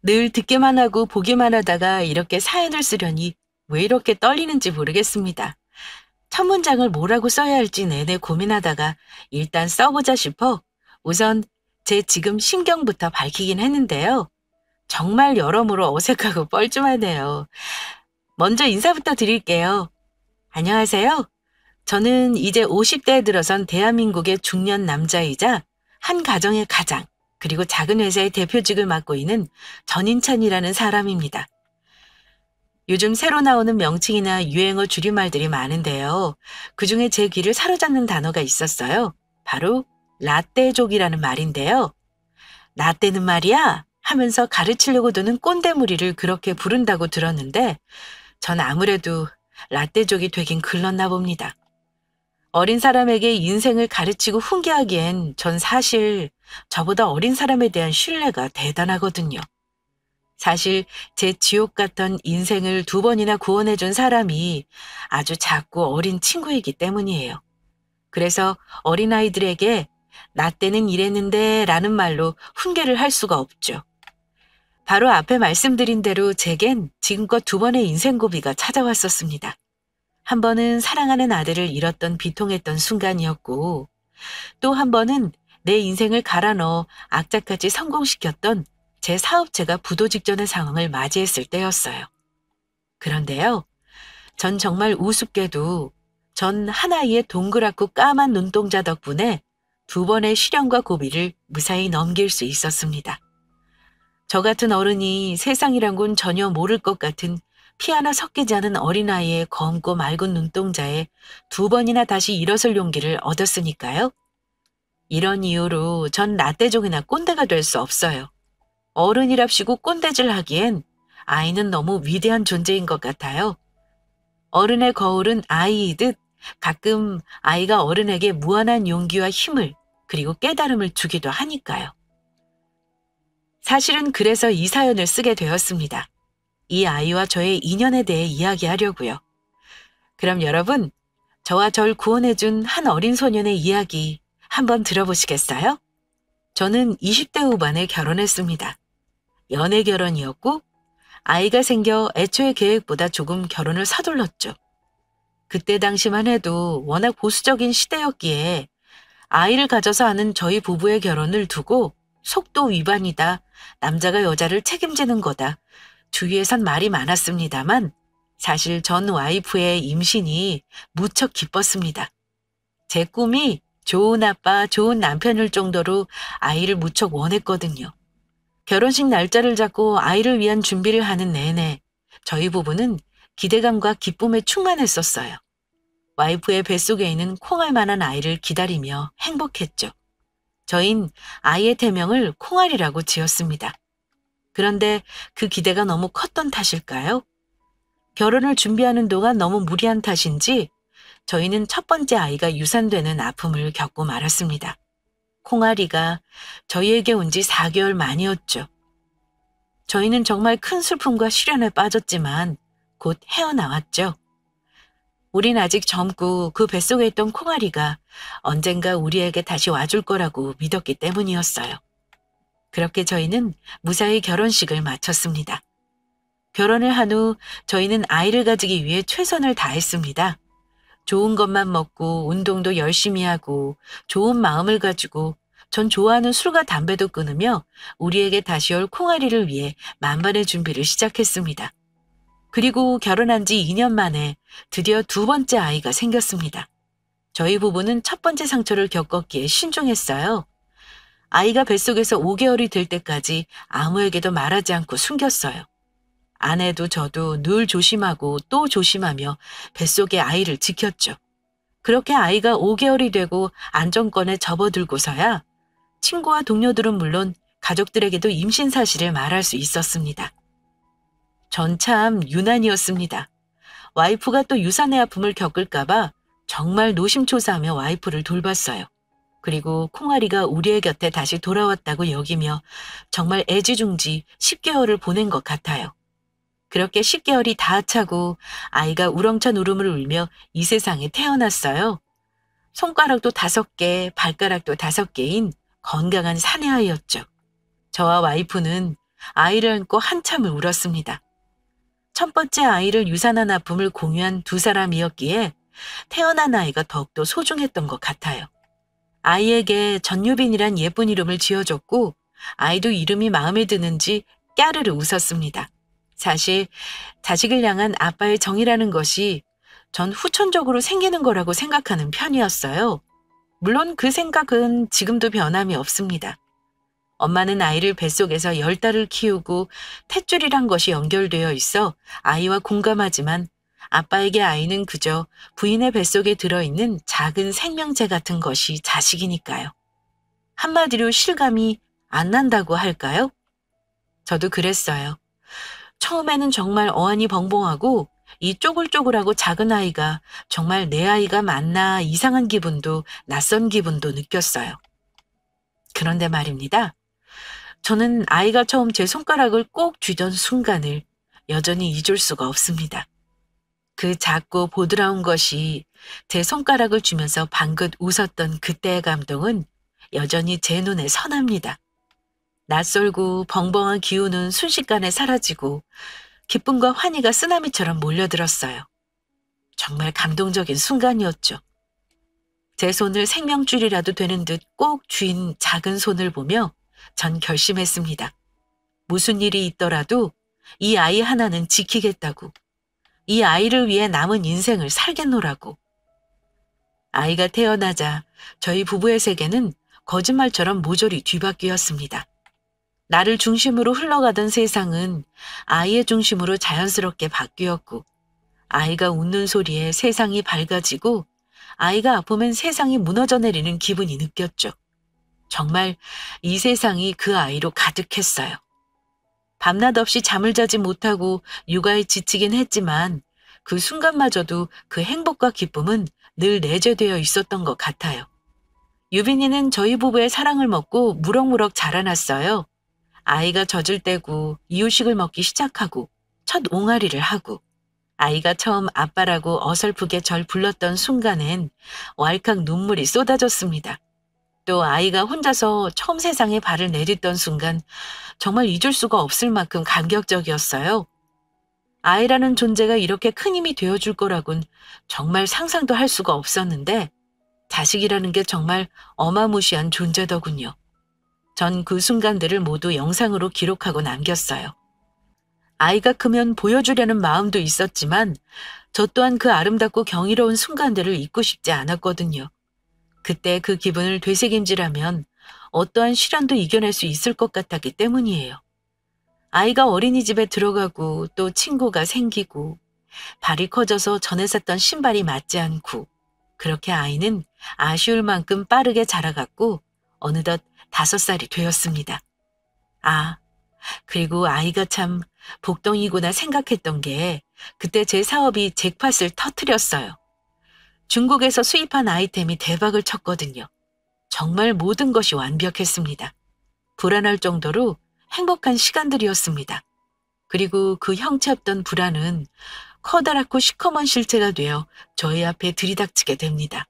늘 듣기만 하고 보기만 하다가 이렇게 사연을 쓰려니 왜 이렇게 떨리는지 모르겠습니다. 첫 문장을 뭐라고 써야 할지 내내 고민하다가 일단 써보자 싶어 우선 제 지금 심경부터 밝히긴 했는데요. 정말 여러모로 어색하고 뻘쭘하네요. 먼저 인사부터 드릴게요. 안녕하세요. 저는 이제 50대에 들어선 대한민국의 중년 남자이자 한 가정의 가장, 그리고 작은 회사의 대표직을 맡고 있는 전인찬이라는 사람입니다. 요즘 새로 나오는 명칭이나 유행어 줄임말들이 많은데요. 그중에 제 귀를 사로잡는 단어가 있었어요. 바로 라떼족이라는 말인데요. 라떼는 말이야 하면서 가르치려고 드는 꼰대 무리를 그렇게 부른다고 들었는데 전 아무래도 라떼족이 되긴 글렀나 봅니다. 어린 사람에게 인생을 가르치고 훈계하기엔 전 사실 저보다 어린 사람에 대한 신뢰가 대단하거든요. 사실 제 지옥 같던 인생을 2번이나 구원해준 사람이 아주 작고 어린 친구이기 때문이에요. 그래서 어린아이들에게 나 때는 이랬는데 라는 말로 훈계를 할 수가 없죠. 바로 앞에 말씀드린 대로 제겐 지금껏 2번의 인생 고비가 찾아왔었습니다. 한 번은 사랑하는 아들을 잃었던 비통했던 순간이었고, 또 한 번은 내 인생을 갈아 넣어 악착같이 성공시켰던 제 사업체가 부도 직전의 상황을 맞이했을 때였어요. 그런데요, 전 정말 우습게도 전 하나의 동그랗고 까만 눈동자 덕분에 2번의 시련과 고비를 무사히 넘길 수 있었습니다. 저 같은 어른이 세상이란 건 전혀 모를 것 같은 피 하나 섞이지 않은 어린아이의 검고 맑은 눈동자에 2번이나 다시 일어설 용기를 얻었으니까요. 이런 이유로 전 라떼족이나 꼰대가 될 수 없어요. 어른이랍시고 꼰대질 하기엔 아이는 너무 위대한 존재인 것 같아요. 어른의 거울은 아이이듯 가끔 아이가 어른에게 무한한 용기와 힘을 그리고 깨달음을 주기도 하니까요. 사실은 그래서 이 사연을 쓰게 되었습니다. 이 아이와 저의 인연에 대해 이야기하려고요. 그럼 여러분, 저와 절 구원해준 한 어린 소년의 이야기 한번 들어보시겠어요? 저는 20대 후반에 결혼했습니다. 연애 결혼이었고 아이가 생겨 애초의 계획보다 조금 결혼을 서둘렀죠. 그때 당시만 해도 워낙 보수적인 시대였기에 아이를 가져서 하는 저희 부부의 결혼을 두고 속도 위반이다, 남자가 여자를 책임지는 거다, 주위에선 말이 많았습니다만 사실 전 와이프의 임신이 무척 기뻤습니다. 제 꿈이 좋은 아빠, 좋은 남편일 정도로 아이를 무척 원했거든요. 결혼식 날짜를 잡고 아이를 위한 준비를 하는 내내 저희 부부는 기대감과 기쁨에 충만했었어요. 와이프의 뱃속에 있는 콩알만한 아이를 기다리며 행복했죠. 저흰 아이의 태명을 콩알이라고 지었습니다. 그런데 그 기대가 너무 컸던 탓일까요? 결혼을 준비하는 동안 너무 무리한 탓인지 저희는 첫 번째 아이가 유산되는 아픔을 겪고 말았습니다. 콩알이가 저희에게 온 지 4개월 만이었죠. 저희는 정말 큰 슬픔과 시련에 빠졌지만 곧 헤어나왔죠. 우린 아직 젊고 그 뱃속에 있던 콩알이가 언젠가 우리에게 다시 와줄 거라고 믿었기 때문이었어요. 그렇게 저희는 무사히 결혼식을 마쳤습니다. 결혼을 한 후 저희는 아이를 가지기 위해 최선을 다했습니다. 좋은 것만 먹고 운동도 열심히 하고 좋은 마음을 가지고 전 좋아하는 술과 담배도 끊으며 우리에게 다시 올 콩아리를 위해 만반의 준비를 시작했습니다. 그리고 결혼한 지 2년 만에 드디어 2번째 아이가 생겼습니다. 저희 부부는 첫 번째 상처를 겪었기에 신중했어요. 아이가 뱃속에서 5개월이 될 때까지 아무에게도 말하지 않고 숨겼어요. 아내도 저도 늘 조심하고 또 조심하며 뱃속의 아이를 지켰죠. 그렇게 아이가 5개월이 되고 안정권에 접어들고서야 친구와 동료들은 물론 가족들에게도 임신 사실을 말할 수 있었습니다. 전 참 유난이었습니다. 와이프가 또 유산의 아픔을 겪을까봐 정말 노심초사하며 와이프를 돌봤어요. 그리고 콩아리가 우리의 곁에 다시 돌아왔다고 여기며 정말 애지중지 10개월을 보낸 것 같아요. 그렇게 10개월이 다 차고 아이가 우렁찬 울음을 울며 이 세상에 태어났어요. 손가락도 5개, 발가락도 5개인 건강한 사내아이였죠. 저와 와이프는 아이를 안고 한참을 울었습니다. 첫 번째 아이를 유산한 아픔을 공유한 두 사람이었기에 태어난 아이가 더욱더 소중했던 것 같아요. 아이에게 전유빈이란 예쁜 이름을 지어줬고 아이도 이름이 마음에 드는지 까르르 웃었습니다. 사실 자식을 향한 아빠의 정이라는 것이 전 후천적으로 생기는 거라고 생각하는 편이었어요. 물론 그 생각은 지금도 변함이 없습니다. 엄마는 아이를 뱃속에서 10달을 키우고 탯줄이란 것이 연결되어 있어 아이와 공감하지만 아빠에게 아이는 그저 부인의 뱃속에 들어있는 작은 생명체 같은 것이 자식이니까요. 한마디로 실감이 안 난다고 할까요? 저도 그랬어요. 처음에는 정말 어안이 벙벙하고 이 쪼글쪼글하고 작은 아이가 정말 내 아이가 맞나 이상한 기분도 낯선 기분도 느꼈어요. 그런데 말입니다. 저는 아이가 처음 제 손가락을 꼭 쥐던 순간을 여전히 잊을 수가 없습니다. 그 작고 보드라운 것이 제 손가락을 쥐면서 방긋 웃었던 그때의 감동은 여전히 제 눈에 선합니다. 낯설고 벙벙한 기운은 순식간에 사라지고 기쁨과 환희가 쓰나미처럼 몰려들었어요. 정말 감동적인 순간이었죠. 제 손을 생명줄이라도 되는 듯 꼭 쥔 작은 손을 보며 전 결심했습니다. 무슨 일이 있더라도 이 아이 하나는 지키겠다고. 이 아이를 위해 남은 인생을 살겠노라고. 아이가 태어나자 저희 부부의 세계는 거짓말처럼 모조리 뒤바뀌었습니다. 나를 중심으로 흘러가던 세상은 아이의 중심으로 자연스럽게 바뀌었고 아이가 웃는 소리에 세상이 밝아지고 아이가 아프면 세상이 무너져 내리는 기분이 느꼈죠. 정말 이 세상이 그 아이로 가득했어요. 밤낮 없이 잠을 자지 못하고 육아에 지치긴 했지만 그 순간마저도 그 행복과 기쁨은 늘 내재되어 있었던 것 같아요. 유빈이는 저희 부부의 사랑을 먹고 무럭무럭 자라났어요. 아이가 젖을 떼고 이유식을 먹기 시작하고 첫 옹알이를 하고 아이가 처음 아빠라고 어설프게 절 불렀던 순간엔 왈칵 눈물이 쏟아졌습니다. 또 아이가 혼자서 처음 세상에 발을 내딛던 순간 정말 잊을 수가 없을 만큼 감격적이었어요. 아이라는 존재가 이렇게 큰 힘이 되어줄 거라곤 정말 상상도 할 수가 없었는데 자식이라는 게 정말 어마무시한 존재더군요. 전 그 순간들을 모두 영상으로 기록하고 남겼어요. 아이가 크면 보여주려는 마음도 있었지만 저 또한 그 아름답고 경이로운 순간들을 잊고 싶지 않았거든요. 그때 그 기분을 되새김질하면 어떠한 시련도 이겨낼 수 있을 것 같았기 때문이에요. 아이가 어린이집에 들어가고 또 친구가 생기고 발이 커져서 전에 샀던 신발이 맞지 않고 그렇게 아이는 아쉬울 만큼 빠르게 자라갔고 어느덧 5살이 되었습니다. 아, 그리고 아이가 참 복덩이구나 생각했던 게 그때 제 사업이 잭팟을 터뜨렸어요. 중국에서 수입한 아이템이 대박을 쳤거든요. 정말 모든 것이 완벽했습니다. 불안할 정도로 행복한 시간들이었습니다. 그리고 그 형체 없던 불안은 커다랗고 시커먼 실체가 되어 저희 앞에 들이닥치게 됩니다.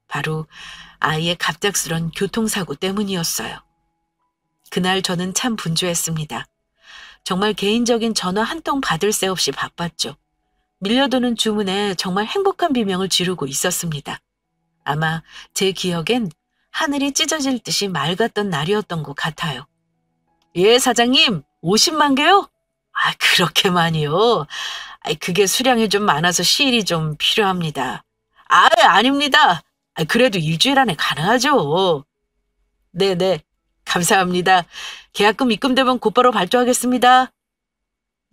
바로 아이의 갑작스런 교통사고 때문이었어요. 그날 저는 참 분주했습니다. 정말 개인적인 전화 한 통 받을 새 없이 바빴죠. 밀려드는 주문에 정말 행복한 비명을 지르고 있었습니다. 아마 제 기억엔 하늘이 찢어질 듯이 맑았던 날이었던 것 같아요. 예, 사장님, 50만 개요? 아, 그렇게 많이요? 그게 수량이 좀 많아서 시일이 좀 필요합니다. 아, 아닙니다. 그래도 일주일 안에 가능하죠. 네네, 감사합니다. 계약금 입금되면 곧바로 발주하겠습니다.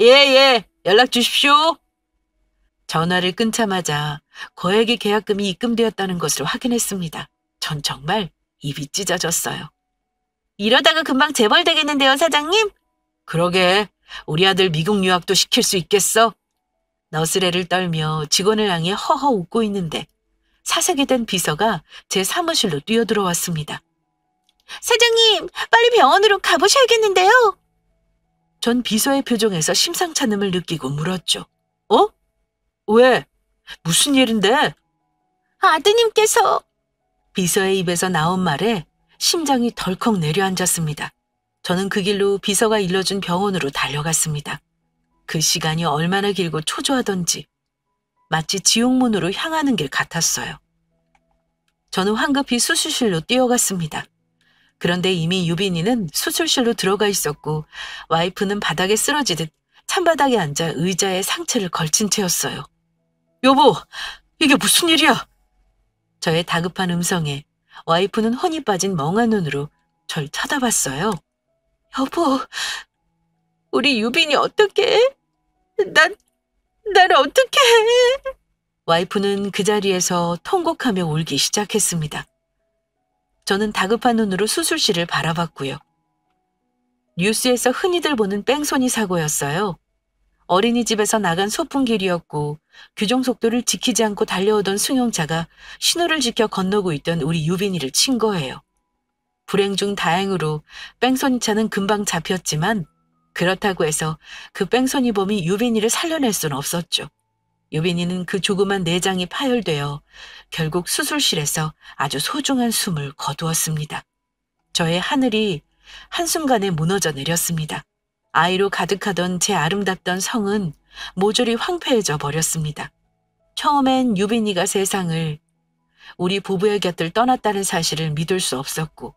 예, 예, 연락 주십시오. 전화를 끊자마자 거액의 계약금이 입금되었다는 것을 확인했습니다. 전 정말 입이 찢어졌어요. 이러다가 금방 재벌되겠는데요, 사장님? 그러게, 우리 아들 미국 유학도 시킬 수 있겠어? 너스레를 떨며 직원을 향해 허허 웃고 있는데 사색이 된 비서가 제 사무실로 뛰어들어왔습니다. 사장님, 빨리 병원으로 가보셔야겠는데요. 전 비서의 표정에서 심상찮음을 느끼고 물었죠. 어? 왜? 무슨 일인데? 아드님께서. 비서의 입에서 나온 말에 심장이 덜컥 내려앉았습니다. 저는 그 길로 비서가 일러준 병원으로 달려갔습니다. 그 시간이 얼마나 길고 초조하던지 마치 지옥문으로 향하는 길 같았어요. 저는 황급히 수술실로 뛰어갔습니다. 그런데 이미 유빈이는 수술실로 들어가 있었고 와이프는 바닥에 쓰러지듯 찬바닥에 앉아 의자에 상체를 걸친 채였어요. 여보, 이게 무슨 일이야? 저의 다급한 음성에 와이프는 혼이 빠진 멍한 눈으로 절 쳐다봤어요. 여보, 우리 유빈이 어떡해? 날 어떡해? 와이프는 그 자리에서 통곡하며 울기 시작했습니다. 저는 다급한 눈으로 수술실을 바라봤고요. 뉴스에서 흔히들 보는 뺑소니 사고였어요. 어린이집에서 나간 소풍길이었고 규정 속도를 지키지 않고 달려오던 승용차가 신호를 지켜 건너고 있던 우리 유빈이를 친 거예요. 불행 중 다행으로 뺑소니차는 금방 잡혔지만 그렇다고 해서 그 뺑소니범이 유빈이를 살려낼 수는 없었죠. 유빈이는 그 조그만 내장이 파열되어 결국 수술실에서 아주 소중한 숨을 거두었습니다. 저의 하늘이 한순간에 무너져 내렸습니다. 아이로 가득하던 제 아름답던 성은 모조리 황폐해져 버렸습니다. 처음엔 유빈이가 세상을, 우리 부부의 곁을 떠났다는 사실을 믿을 수 없었고,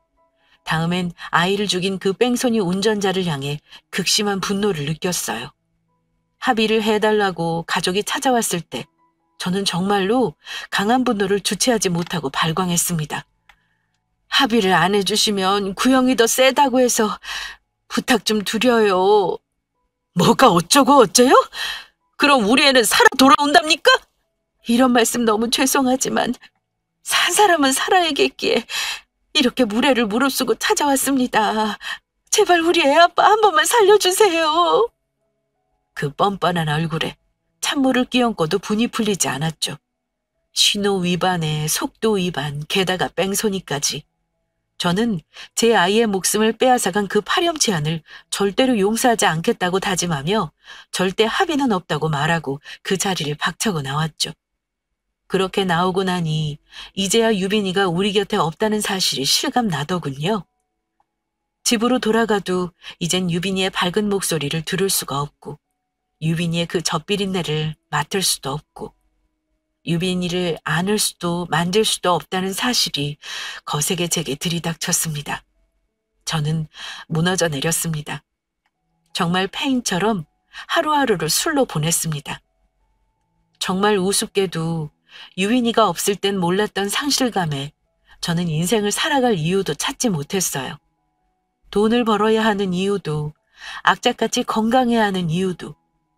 다음엔 아이를 죽인 그 뺑소니 운전자를 향해 극심한 분노를 느꼈어요. 합의를 해달라고 가족이 찾아왔을 때 저는 정말로 강한 분노를 주체하지 못하고 발광했습니다. 합의를 안 해주시면 구형이 더 세다고 해서 부탁 좀 드려요. 뭐가 어쩌고 어째요? 그럼 우리 애는 살아 돌아온답니까? 이런 말씀 너무 죄송하지만 산 사람은 살아야겠기에 이렇게 무례를 무릅쓰고 찾아왔습니다. 제발 우리 애 아빠 한 번만 살려주세요. 그 뻔뻔한 얼굴에 찬물을 끼얹고도 분이 풀리지 않았죠. 신호 위반에 속도 위반, 게다가 뺑소니까지. 저는 제 아이의 목숨을 빼앗아간 그 파렴치한을 절대로 용서하지 않겠다고 다짐하며 절대 합의는 없다고 말하고 그 자리를 박차고 나왔죠. 그렇게 나오고 나니 이제야 유빈이가 우리 곁에 없다는 사실이 실감나더군요. 집으로 돌아가도 이젠 유빈이의 밝은 목소리를 들을 수가 없고 유빈이의 그 젖비린내를 맡을 수도 없고 유빈이를 안을 수도 만질 수도 없다는 사실이 거세게 제게 들이닥쳤습니다. 저는 무너져 내렸습니다. 정말 폐인처럼 하루하루를 술로 보냈습니다. 정말 우습게도 유빈이가 없을 땐 몰랐던 상실감에 저는 인생을 살아갈 이유도 찾지 못했어요. 돈을 벌어야 하는 이유도, 악착같이 건강해야 하는 이유도,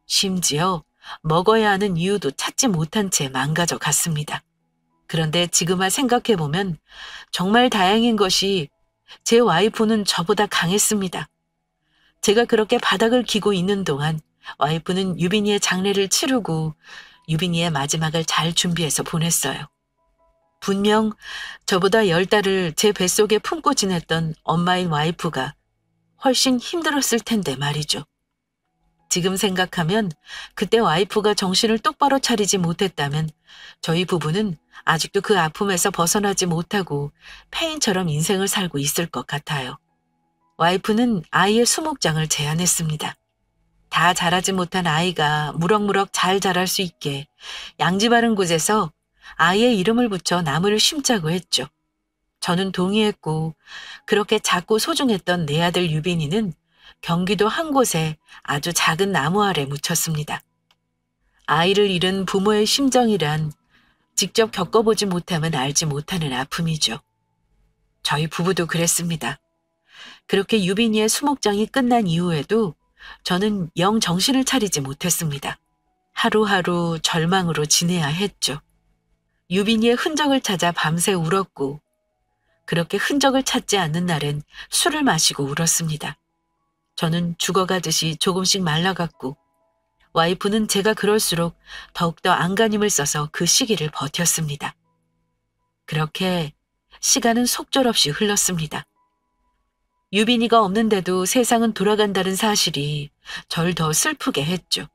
심지어 먹어야 하는 이유도 찾지 못한 채 망가져 갔습니다. 그런데 지금아 생각해보면 정말 다행인 것이 제 와이프는 저보다 강했습니다. 제가 그렇게 바닥을 기고 있는 동안 와이프는 유빈이의 장례를 치르고 유빈이의 마지막을 잘 준비해서 보냈어요. 분명 저보다 10달을 제 뱃속에 품고 지냈던 엄마인 와이프가 훨씬 힘들었을 텐데 말이죠. 지금 생각하면 그때 와이프가 정신을 똑바로 차리지 못했다면 저희 부부는 아직도 그 아픔에서 벗어나지 못하고 폐인처럼 인생을 살고 있을 것 같아요. 와이프는 아이의 수목장을 제안했습니다. 다 자라지 못한 아이가 무럭무럭 잘 자랄 수 있게 양지 바른 곳에서 아이의 이름을 붙여 나무를 심자고 했죠. 저는 동의했고 그렇게 작고 소중했던 내 아들 유빈이는 경기도 한 곳에 아주 작은 나무 아래 묻혔습니다. 아이를 잃은 부모의 심정이란 직접 겪어보지 못하면 알지 못하는 아픔이죠. 저희 부부도 그랬습니다. 그렇게 유빈이의 수목장이 끝난 이후에도 저는 영 정신을 차리지 못했습니다. 하루하루 절망으로 지내야 했죠. 유빈이의 흔적을 찾아 밤새 울었고 그렇게 흔적을 찾지 않는 날엔 술을 마시고 울었습니다. 저는 죽어가듯이 조금씩 말라갔고 와이프는 제가 그럴수록 더욱더 안간힘을 써서 그 시기를 버텼습니다. 그렇게 시간은 속절없이 흘렀습니다. 유빈이가 없는데도 세상은 돌아간다는 사실이 절 더 슬프게 했죠.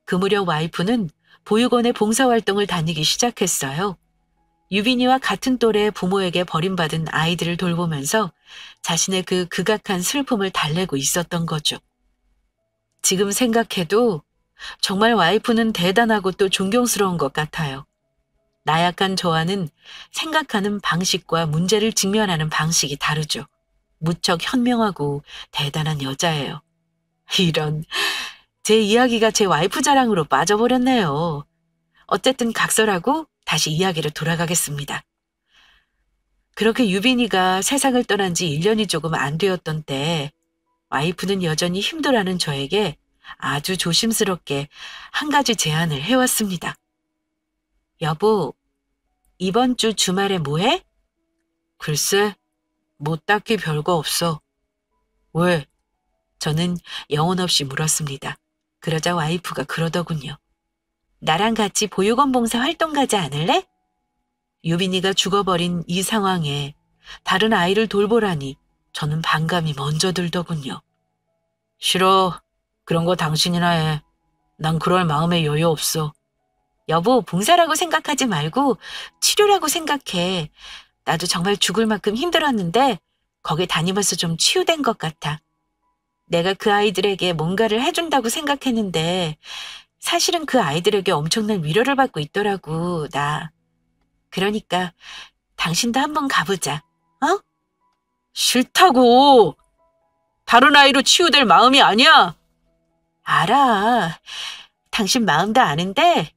그 무렵 와이프는 보육원의 봉사활동을 다니기 시작했어요. 유빈이와 같은 또래 부모에게 버림받은 아이들을 돌보면서 자신의 그 극악한 슬픔을 달래고 있었던 거죠. 지금 생각해도 정말 와이프는 대단하고 또 존경스러운 것 같아요. 나약한 저와는 생각하는 방식과 문제를 직면하는 방식이 다르죠. 무척 현명하고 대단한 여자예요. 이런, 제 이야기가 제 와이프 자랑으로 빠져버렸네요. 어쨌든 각설하고 다시 이야기로 돌아가겠습니다. 그렇게 유빈이가 세상을 떠난 지 1년이 조금 안 되었던 때 와이프는 여전히 힘들어하는 저에게 아주 조심스럽게 한 가지 제안을 해왔습니다. 여보, 이번 주 주말에 뭐 해? 글쎄, 뭐 딱히 별거 없어. 왜? 저는 영혼 없이 물었습니다. 그러자 와이프가 그러더군요. 나랑 같이 보육원 봉사 활동 가지 않을래? 유빈이가 죽어버린 이 상황에 다른 아이를 돌보라니 저는 반감이 먼저 들더군요. 싫어. 그런 거 당신이나 해. 난 그럴 마음에 여유 없어. 여보, 봉사라고 생각하지 말고 치료라고 생각해. 나도 정말 죽을 만큼 힘들었는데 거기 다니면서 좀 치유된 것 같아. 내가 그 아이들에게 뭔가를 해준다고 생각했는데 사실은 그 아이들에게 엄청난 위로를 받고 있더라고, 나. 그러니까 당신도 한번 가보자, 어? 싫다고! 다른 아이로 치유될 마음이 아니야! 알아. 당신 마음도 아는데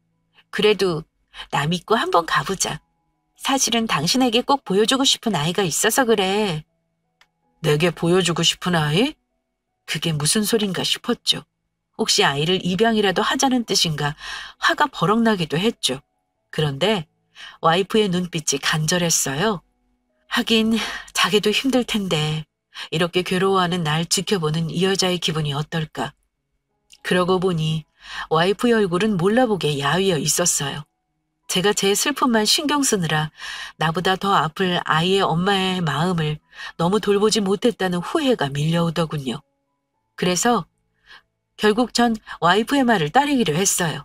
그래도 나 믿고 한번 가보자. 사실은 당신에게 꼭 보여주고 싶은 아이가 있어서 그래. 내게 보여주고 싶은 아이? 그게 무슨 소린가 싶었죠. 혹시 아이를 입양이라도 하자는 뜻인가 화가 버럭 나기도 했죠. 그런데 와이프의 눈빛이 간절했어요. 하긴 자기도 힘들 텐데 이렇게 괴로워하는 날 지켜보는 이 여자의 기분이 어떨까. 그러고 보니 와이프의 얼굴은 몰라보게 야위어 있었어요. 제가 제 슬픔만 신경 쓰느라 나보다 더 아플 아이의 엄마의 마음을 너무 돌보지 못했다는 후회가 밀려오더군요. 그래서 결국 전 와이프의 말을 따르기로 했어요.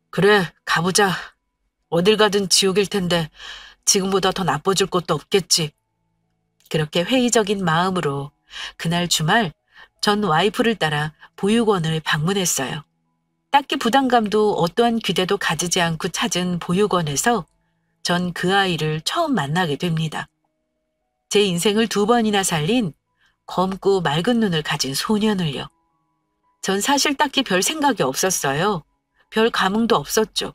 그래, 가보자. 어딜 가든 지옥일 텐데 지금보다 더 나빠질 것도 없겠지. 그렇게 회의적인 마음으로 그날 주말 전 와이프를 따라 보육원을 방문했어요. 딱히 부담감도 어떠한 기대도 가지지 않고 찾은 보육원에서 전 그 아이를 처음 만나게 됩니다. 제 인생을 2번이나 살린 검고 맑은 눈을 가진 소년을요. 전 사실 딱히 별 생각이 없었어요. 별 감흥도 없었죠.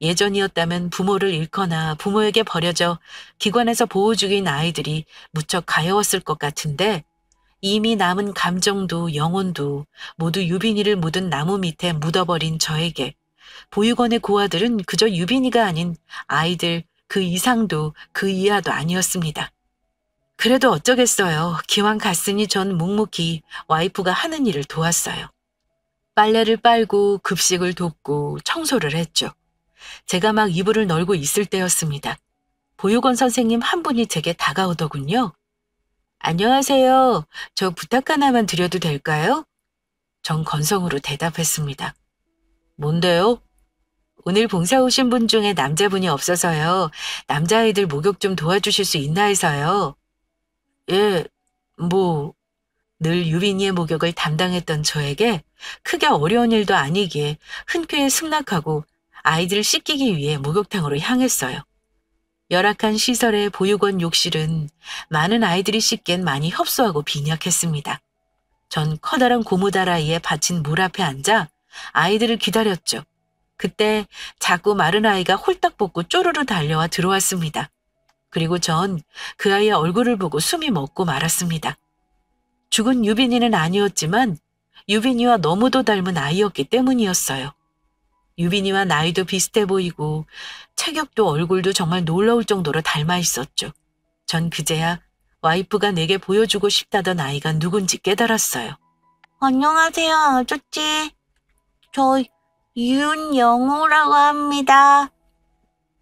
예전이었다면 부모를 잃거나 부모에게 버려져 기관에서 보호 중인 아이들이 무척 가여웠을 것 같은데 이미 남은 감정도 영혼도 모두 유빈이를 묻은 나무 밑에 묻어버린 저에게 보육원의 고아들은 그저 유빈이가 아닌 아이들 그 이상도 그 이하도 아니었습니다. 그래도 어쩌겠어요. 기왕 갔으니 전 묵묵히 와이프가 하는 일을 도왔어요. 빨래를 빨고 급식을 돕고 청소를 했죠. 제가 막 이불을 널고 있을 때였습니다. 보육원 선생님 한 분이 제게 다가오더군요. 안녕하세요. 저 부탁 하나만 드려도 될까요? 전 건성으로 대답했습니다. 뭔데요? 오늘 봉사 오신 분 중에 남자분이 없어서요. 남자아이들 목욕 좀 도와주실 수 있나 해서요. 예, 뭐, 늘 유빈이의 목욕을 담당했던 저에게 크게 어려운 일도 아니기에 흔쾌히 승낙하고 아이들을 씻기기 위해 목욕탕으로 향했어요. 열악한 시설의 보육원 욕실은 많은 아이들이 씻기엔 많이 협소하고 빈약했습니다. 전 커다란 고무다라이에 받친 물 앞에 앉아 아이들을 기다렸죠. 그때 작고 마른 아이가 홀딱 벗고 쪼르르 달려와 들어왔습니다. 그리고 전 그 아이의 얼굴을 보고 숨이 멎고 말았습니다. 죽은 유빈이는 아니었지만 유빈이와 너무도 닮은 아이였기 때문이었어요. 유빈이와 나이도 비슷해 보이고 체격도 얼굴도 정말 놀라울 정도로 닮아 있었죠. 전 그제야 와이프가 내게 보여주고 싶다던 아이가 누군지 깨달았어요. 안녕하세요, 아저씨. 저 윤영호라고 합니다.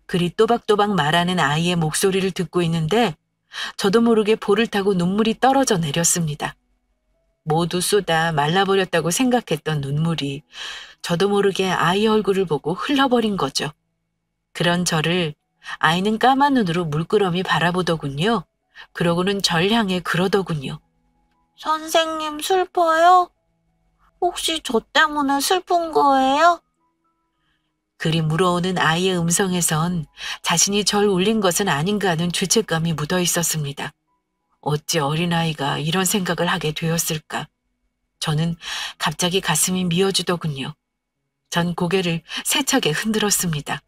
그리 또박또박 말하는 아이의 목소리를 듣고 있는데 저도 모르게 볼을 타고 눈물이 떨어져 내렸습니다. 모두 쏟아 말라버렸다고 생각했던 눈물이 저도 모르게 아이 얼굴을 보고 흘러버린 거죠. 그런 저를 아이는 까만 눈으로 물끄러미 바라보더군요. 그러고는 절 향해 그러더군요. 선생님 슬퍼요? 혹시 저 때문에 슬픈 거예요? 그리 물어오는 아이의 음성에선 자신이 절 울린 것은 아닌가 하는 죄책감이 묻어 있었습니다. 어찌 어린아이가 이런 생각을 하게 되었을까? 저는 갑자기 가슴이 미어지더군요. 전 고개를 세차게 흔들었습니다.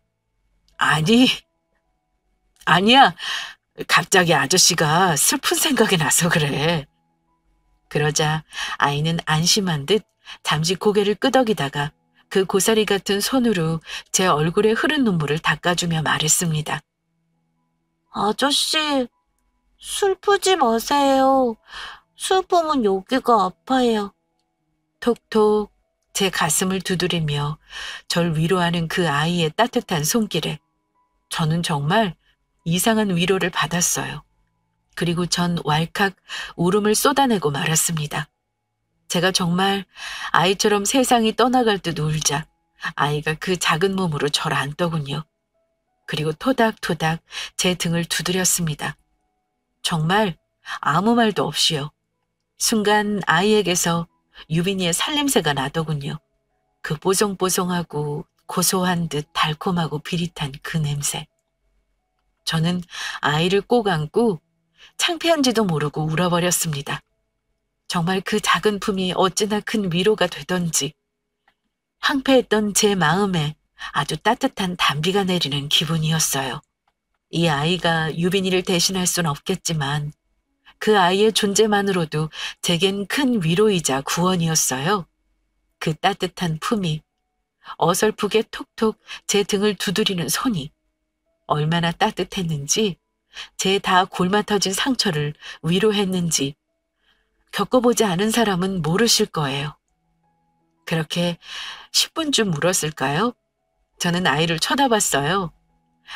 아니, 아니야. 갑자기 아저씨가 슬픈 생각이 나서 그래. 그러자 아이는 안심한 듯 잠시 고개를 끄덕이다가 그 고사리 같은 손으로 제 얼굴에 흐른 눈물을 닦아주며 말했습니다. 아저씨, 슬프지 마세요. 슬픔은 여기가 아파요. 톡톡 제 가슴을 두드리며 절 위로하는 그 아이의 따뜻한 손길에 저는 정말 이상한 위로를 받았어요. 그리고 전 왈칵 울음을 쏟아내고 말았습니다. 제가 정말 아이처럼 세상이 떠나갈 듯 울자 아이가 그 작은 몸으로 절 안더군요. 그리고 토닥토닥 제 등을 두드렸습니다. 정말 아무 말도 없이요. 순간 아이에게서 유빈이의 살냄새가 나더군요. 그 뽀송뽀송하고 고소한 듯 달콤하고 비릿한 그 냄새. 저는 아이를 꼭 안고 창피한지도 모르고 울어버렸습니다. 정말 그 작은 품이 어찌나 큰 위로가 되던지 황폐했던 제 마음에 아주 따뜻한 단비가 내리는 기분이었어요. 이 아이가 유빈이를 대신할 순 없겠지만 그 아이의 존재만으로도 제겐 큰 위로이자 구원이었어요. 그 따뜻한 품이, 어설프게 톡톡 제 등을 두드리는 손이 얼마나 따뜻했는지, 제 다 골마터진 상처를 위로했는지 겪어보지 않은 사람은 모르실 거예요. 그렇게 10분쯤 울었을까요? 저는 아이를 쳐다봤어요.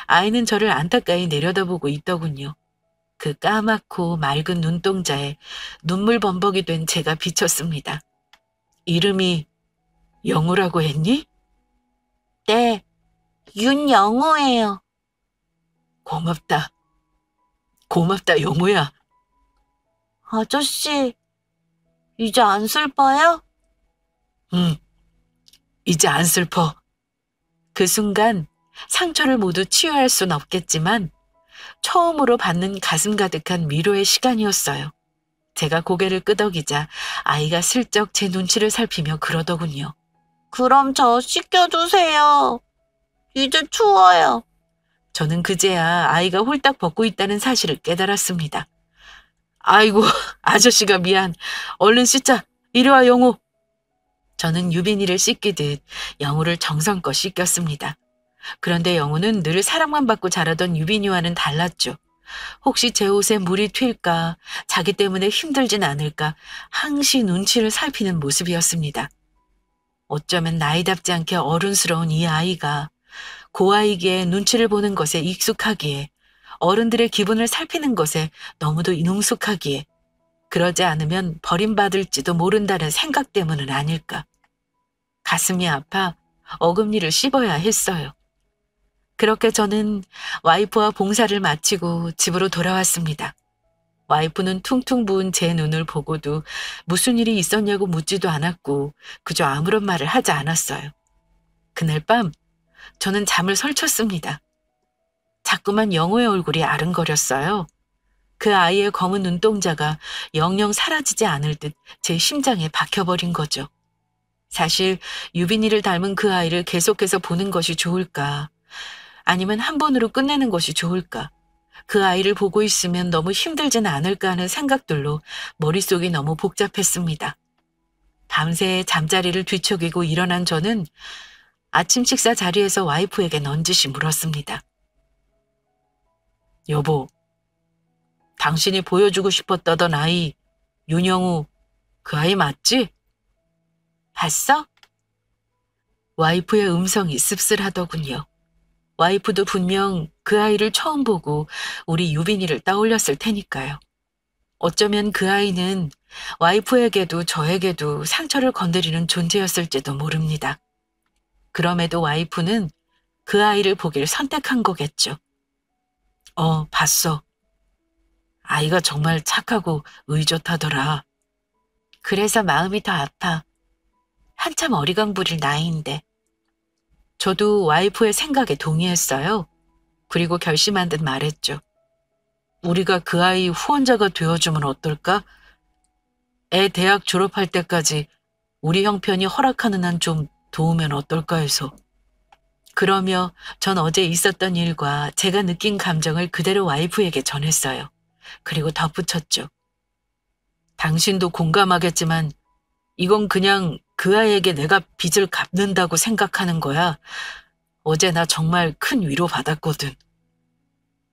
아이는 저를 안타까이 내려다보고 있더군요. 그 까맣고 맑은 눈동자에 눈물 범벅이 된 제가 비쳤습니다. 이름이 영우라고 했니? 네, 윤영우예요. 고맙다. 고맙다, 영우야. 아저씨, 이제 안 슬퍼요? 응, 이제 안 슬퍼. 그 순간 상처를 모두 치유할 순 없겠지만 처음으로 받는 가슴 가득한 위로의 시간이었어요. 제가 고개를 끄덕이자 아이가 슬쩍 제 눈치를 살피며 그러더군요. 그럼 저 씻겨주세요. 이제 추워요. 저는 그제야 아이가 홀딱 벗고 있다는 사실을 깨달았습니다. 아이고, 아저씨가 미안. 얼른 씻자. 이리 와, 영우. 저는 유빈이를 씻기듯 영우를 정성껏 씻겼습니다. 그런데 영우는 늘 사랑만 받고 자라던 유빈이와는 달랐죠. 혹시 제 옷에 물이 튈까, 자기 때문에 힘들진 않을까 항시 눈치를 살피는 모습이었습니다. 어쩌면 나이답지 않게 어른스러운 이 아이가 고아이기에 눈치를 보는 것에 익숙하기에 어른들의 기분을 살피는 것에 너무도 능숙하기에 그러지 않으면 버림받을지도 모른다는 생각 때문은 아닐까. 가슴이 아파 어금니를 씹어야 했어요. 그렇게 저는 와이프와 봉사를 마치고 집으로 돌아왔습니다. 와이프는 퉁퉁 부은 제 눈을 보고도 무슨 일이 있었냐고 묻지도 않았고 그저 아무런 말을 하지 않았어요. 그날 밤 저는 잠을 설쳤습니다. 자꾸만 영호의 얼굴이 아른거렸어요. 그 아이의 검은 눈동자가 영영 사라지지 않을 듯 제 심장에 박혀버린 거죠. 사실 유빈이를 닮은 그 아이를 계속해서 보는 것이 좋을까? 아니면 한 번으로 끝내는 것이 좋을까? 그 아이를 보고 있으면 너무 힘들지는 않을까 하는 생각들로 머릿속이 너무 복잡했습니다. 밤새 잠자리를 뒤척이고 일어난 저는 아침 식사 자리에서 와이프에게 넌지시 물었습니다. 여보, 당신이 보여주고 싶었다던 아이, 윤영우, 그 아이 맞지? 봤어? 와이프의 음성이 씁쓸하더군요. 와이프도 분명 그 아이를 처음 보고 우리 유빈이를 떠올렸을 테니까요. 어쩌면 그 아이는 와이프에게도 저에게도 상처를 건드리는 존재였을지도 모릅니다. 그럼에도 와이프는 그 아이를 보길 선택한 거겠죠. 봤어. 아이가 정말 착하고 의젓하더라. 그래서 마음이 더 아파. 한참 어리광 부릴 나이인데. 저도 와이프의 생각에 동의했어요. 그리고 결심한 듯 말했죠. 우리가 그 아이 후원자가 되어주면 어떨까? 애 대학 졸업할 때까지 우리 형편이 허락하는 한 좀 도우면 어떨까 해서. 그러며 전 어제 있었던 일과 제가 느낀 감정을 그대로 와이프에게 전했어요. 그리고 덧붙였죠. 당신도 공감하겠지만 이건 그냥 그 아이에게 내가 빚을 갚는다고 생각하는 거야. 어제 나 정말 큰 위로 받았거든.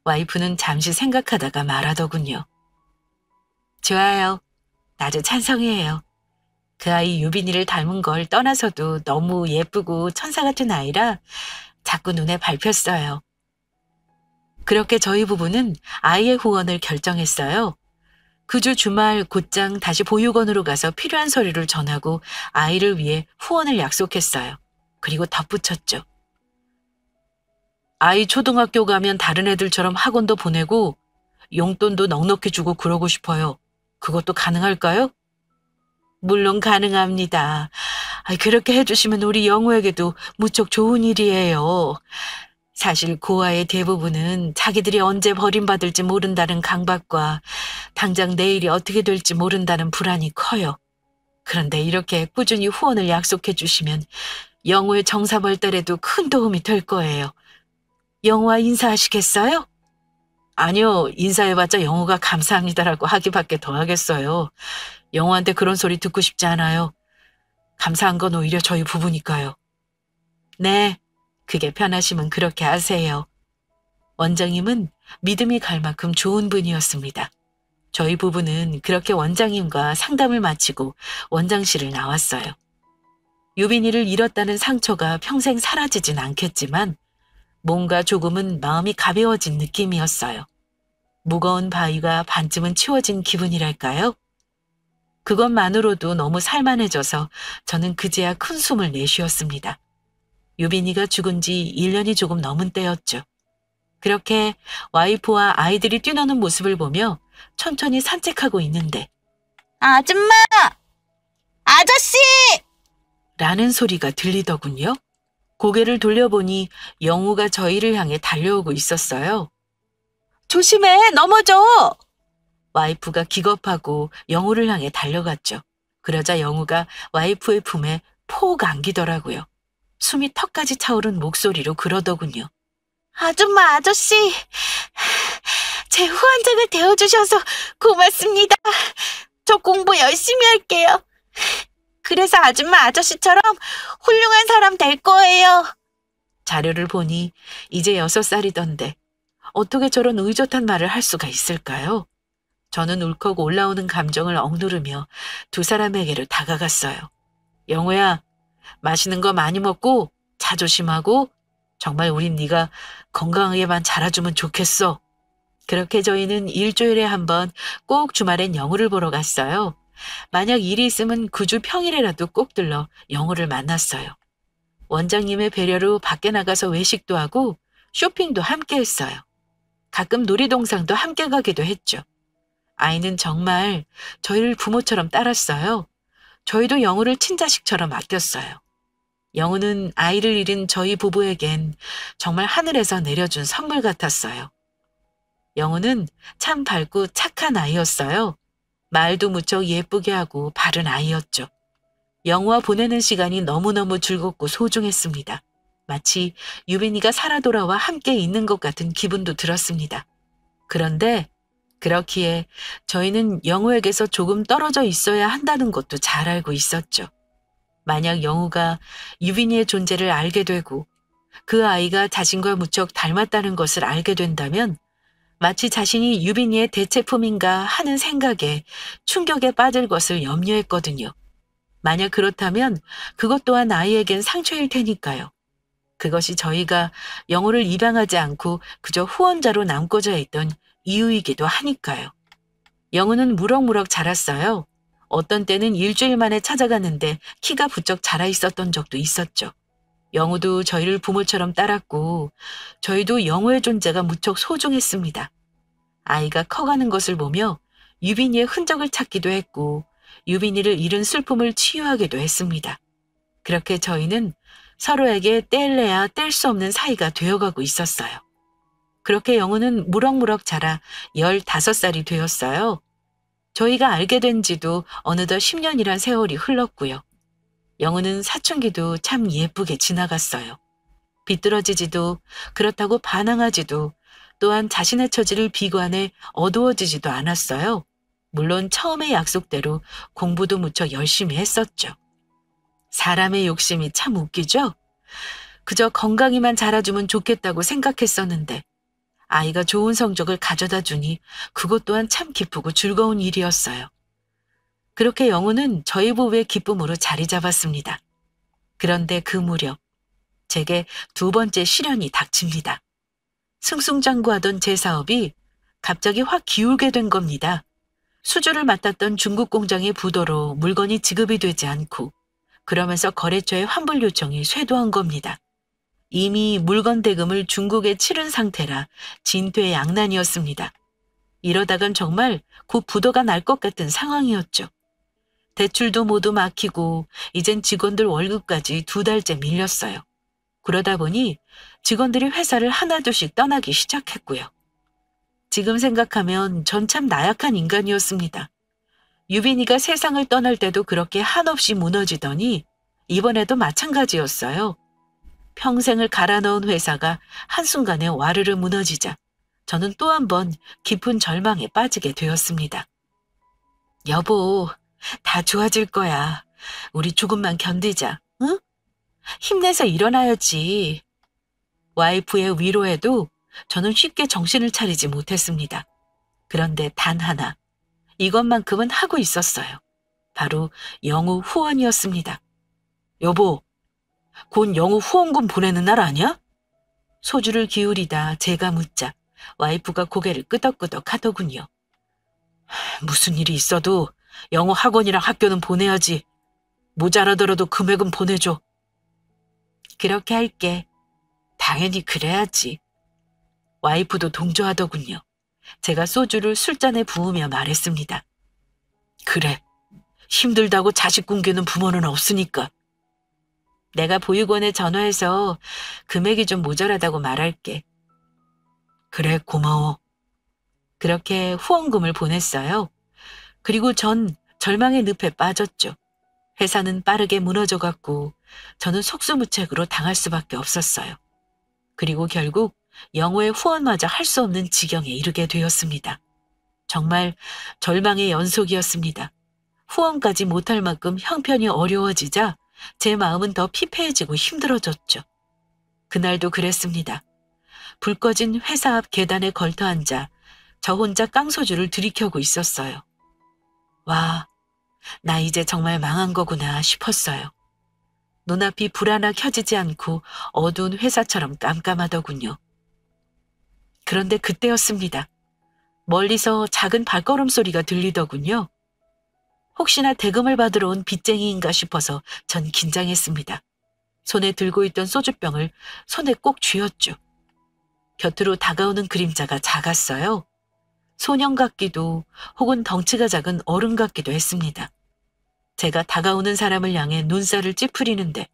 와이프는 잠시 생각하다가 말하더군요. 좋아요. 나도 찬성해요. 그 아이 유빈이를 닮은 걸 떠나서도 너무 예쁘고 천사 같은 아이라 자꾸 눈에 밟혔어요. 그렇게 저희 부부는 아이의 후원을 결정했어요. 그 주 주말 곧장 다시 보육원으로 가서 필요한 서류를 전하고 아이를 위해 후원을 약속했어요. 그리고 덧붙였죠. 아이 초등학교 가면 다른 애들처럼 학원도 보내고 용돈도 넉넉히 주고 그러고 싶어요. 그것도 가능할까요? 물론 가능합니다. 그렇게 해주시면 우리 영우에게도 무척 좋은 일이에요. 사실 고아의 대부분은 자기들이 언제 버림받을지 모른다는 강박과 당장 내일이 어떻게 될지 모른다는 불안이 커요. 그런데 이렇게 꾸준히 후원을 약속해 주시면 영우의 정사발달에도 큰 도움이 될 거예요. 영우와 인사하시겠어요? 아니요, 인사해봤자 영우가 감사합니다라고 하기밖에 더 하겠어요. 영우한테 그런 소리 듣고 싶지 않아요. 감사한 건 오히려 저희 부부니까요. 네, 그게 편하시면 그렇게 하세요. 원장님은 믿음이 갈 만큼 좋은 분이었습니다. 저희 부부는 그렇게 원장님과 상담을 마치고 원장실을 나왔어요. 유빈이를 잃었다는 상처가 평생 사라지진 않겠지만 뭔가 조금은 마음이 가벼워진 느낌이었어요. 무거운 바위가 반쯤은 치워진 기분이랄까요? 그것만으로도 너무 살만해져서 저는 그제야 큰 숨을 내쉬었습니다. 유빈이가 죽은 지 1년이 조금 넘은 때였죠. 그렇게 와이프와 아이들이 뛰노는 모습을 보며 천천히 산책하고 있는데 아줌마! 아저씨! 라는 소리가 들리더군요. 고개를 돌려보니 영우가 저희를 향해 달려오고 있었어요. 조심해, 넘어져! 와이프가 기겁하고 영우를 향해 달려갔죠. 그러자 영우가 와이프의 품에 폭 안기더라고요. 숨이 턱까지 차오른 목소리로 그러더군요. 아줌마, 아저씨! 제 후원자가 되어주셔서 고맙습니다. 저 공부 열심히 할게요. 그래서 아줌마, 아저씨처럼 훌륭한 사람 될 거예요. 자료를 보니 이제 6살이던데 어떻게 저런 의젓한 말을 할 수가 있을까요? 저는 울컥 올라오는 감정을 억누르며 두 사람에게로 다가갔어요. 영우야, 맛있는 거 많이 먹고 자조심하고 정말 우린 네가 건강하게만 자라주면 좋겠어. 그렇게 저희는 일주일에 한 번 꼭 주말엔 영우를 보러 갔어요. 만약 일이 있으면 그 주 평일에라도 꼭 들러 영우를 만났어요. 원장님의 배려로 밖에 나가서 외식도 하고 쇼핑도 함께 했어요. 가끔 놀이동산도 함께 가기도 했죠. 아이는 정말 저희를 부모처럼 따랐어요. 저희도 영우를 친자식처럼 아꼈어요. 영우는 아이를 잃은 저희 부부에겐 정말 하늘에서 내려준 선물 같았어요. 영우는 참 밝고 착한 아이였어요. 말도 무척 예쁘게 하고 바른 아이였죠. 영우와 보내는 시간이 너무너무 즐겁고 소중했습니다. 마치 유빈이가 살아 돌아와 함께 있는 것 같은 기분도 들었습니다. 그런데 그렇기에 저희는 영우에게서 조금 떨어져 있어야 한다는 것도 잘 알고 있었죠. 만약 영우가 유빈이의 존재를 알게 되고 그 아이가 자신과 무척 닮았다는 것을 알게 된다면 마치 자신이 유빈이의 대체품인가 하는 생각에 충격에 빠질 것을 염려했거든요. 만약 그렇다면 그것 또한 아이에겐 상처일 테니까요. 그것이 저희가 영우를 입양하지 않고 그저 후원자로 남고자 했던 이유이기도 하니까요. 영우는 무럭무럭 자랐어요. 어떤 때는 일주일 만에 찾아갔는데 키가 부쩍 자라 있었던 적도 있었죠. 영우도 저희를 부모처럼 따랐고 저희도 영우의 존재가 무척 소중했습니다. 아이가 커가는 것을 보며 유빈이의 흔적을 찾기도 했고 유빈이를 잃은 슬픔을 치유하기도 했습니다. 그렇게 저희는 서로에게 뗄래야 뗄 수 없는 사이가 되어가고 있었어요. 그렇게 영우는 무럭무럭 자라 15살이 되었어요. 저희가 알게 된 지도 어느덧 10년이란 세월이 흘렀고요. 영우는 사춘기도 참 예쁘게 지나갔어요. 비뚤어지지도 그렇다고 반항하지도 또한 자신의 처지를 비관해 어두워지지도 않았어요. 물론 처음의 약속대로 공부도 무척 열심히 했었죠. 사람의 욕심이 참 웃기죠? 그저 건강히만 자라주면 좋겠다고 생각했었는데 아이가 좋은 성적을 가져다 주니 그것 또한 참 기쁘고 즐거운 일이었어요. 그렇게 영우는 저희 부부의 기쁨으로 자리 잡았습니다. 그런데 그 무렵 제게 두 번째 시련이 닥칩니다. 승승장구하던 제 사업이 갑자기 확 기울게 된 겁니다. 수주를 맡았던 중국 공장의 부도로 물건이 지급이 되지 않고 그러면서 거래처의 환불 요청이 쇄도한 겁니다. 이미 물건 대금을 중국에 치른 상태라 진퇴양난이었습니다. 이러다간 정말 곧 부도가 날 것 같은 상황이었죠. 대출도 모두 막히고 이젠 직원들 월급까지 2달째 밀렸어요. 그러다 보니 직원들이 회사를 하나둘씩 떠나기 시작했고요. 지금 생각하면 전 참 나약한 인간이었습니다. 유빈이가 세상을 떠날 때도 그렇게 한없이 무너지더니 이번에도 마찬가지였어요. 평생을 갈아 넣은 회사가 한순간에 와르르 무너지자 저는 또 한 번 깊은 절망에 빠지게 되었습니다. 여보, 다 좋아질 거야. 우리 조금만 견디자, 응? 힘내서 일어나야지. 와이프의 위로에도 저는 쉽게 정신을 차리지 못했습니다. 그런데 단 하나, 이것만큼은 하고 있었어요. 바로 영우 후원이었습니다. 여보, 곧 영우 후원금 보내는 날 아니야? 소주를 기울이다 제가 묻자 와이프가 고개를 끄덕끄덕 하더군요. 무슨 일이 있어도 영어 학원이랑 학교는 보내야지. 모자라더라도 금액은 보내줘. 그렇게 할게. 당연히 그래야지. 와이프도 동조하더군요. 제가 소주를 술잔에 부으며 말했습니다. 그래. 힘들다고 자식 굶기는 부모는 없으니까. 내가 보육원에 전화해서 금액이 좀 모자라다고 말할게. 그래, 고마워. 그렇게 후원금을 보냈어요. 그리고 전 절망의 늪에 빠졌죠. 회사는 빠르게 무너져갔고 저는 속수무책으로 당할 수밖에 없었어요. 그리고 결국 영우의 후원마저 할 수 없는 지경에 이르게 되었습니다. 정말 절망의 연속이었습니다. 후원까지 못할 만큼 형편이 어려워지자 제 마음은 더 피폐해지고 힘들어졌죠. 그날도 그랬습니다. 불 꺼진 회사 앞 계단에 걸터앉아 저 혼자 깡소주를 들이켜고 있었어요. 와, 나 이제 정말 망한 거구나 싶었어요. 눈앞이 불 하나 켜지지 않고 어두운 회사처럼 깜깜하더군요. 그런데 그때였습니다. 멀리서 작은 발걸음 소리가 들리더군요. 혹시나 대금을 받으러 온 빚쟁이인가 싶어서 전 긴장했습니다. 손에 들고 있던 소주병을 손에 꼭 쥐었죠. 곁으로 다가오는 그림자가 작았어요. 소년 같기도 혹은 덩치가 작은 어른 같기도 했습니다. 제가 다가오는 사람을 향해 눈살을 찌푸리는데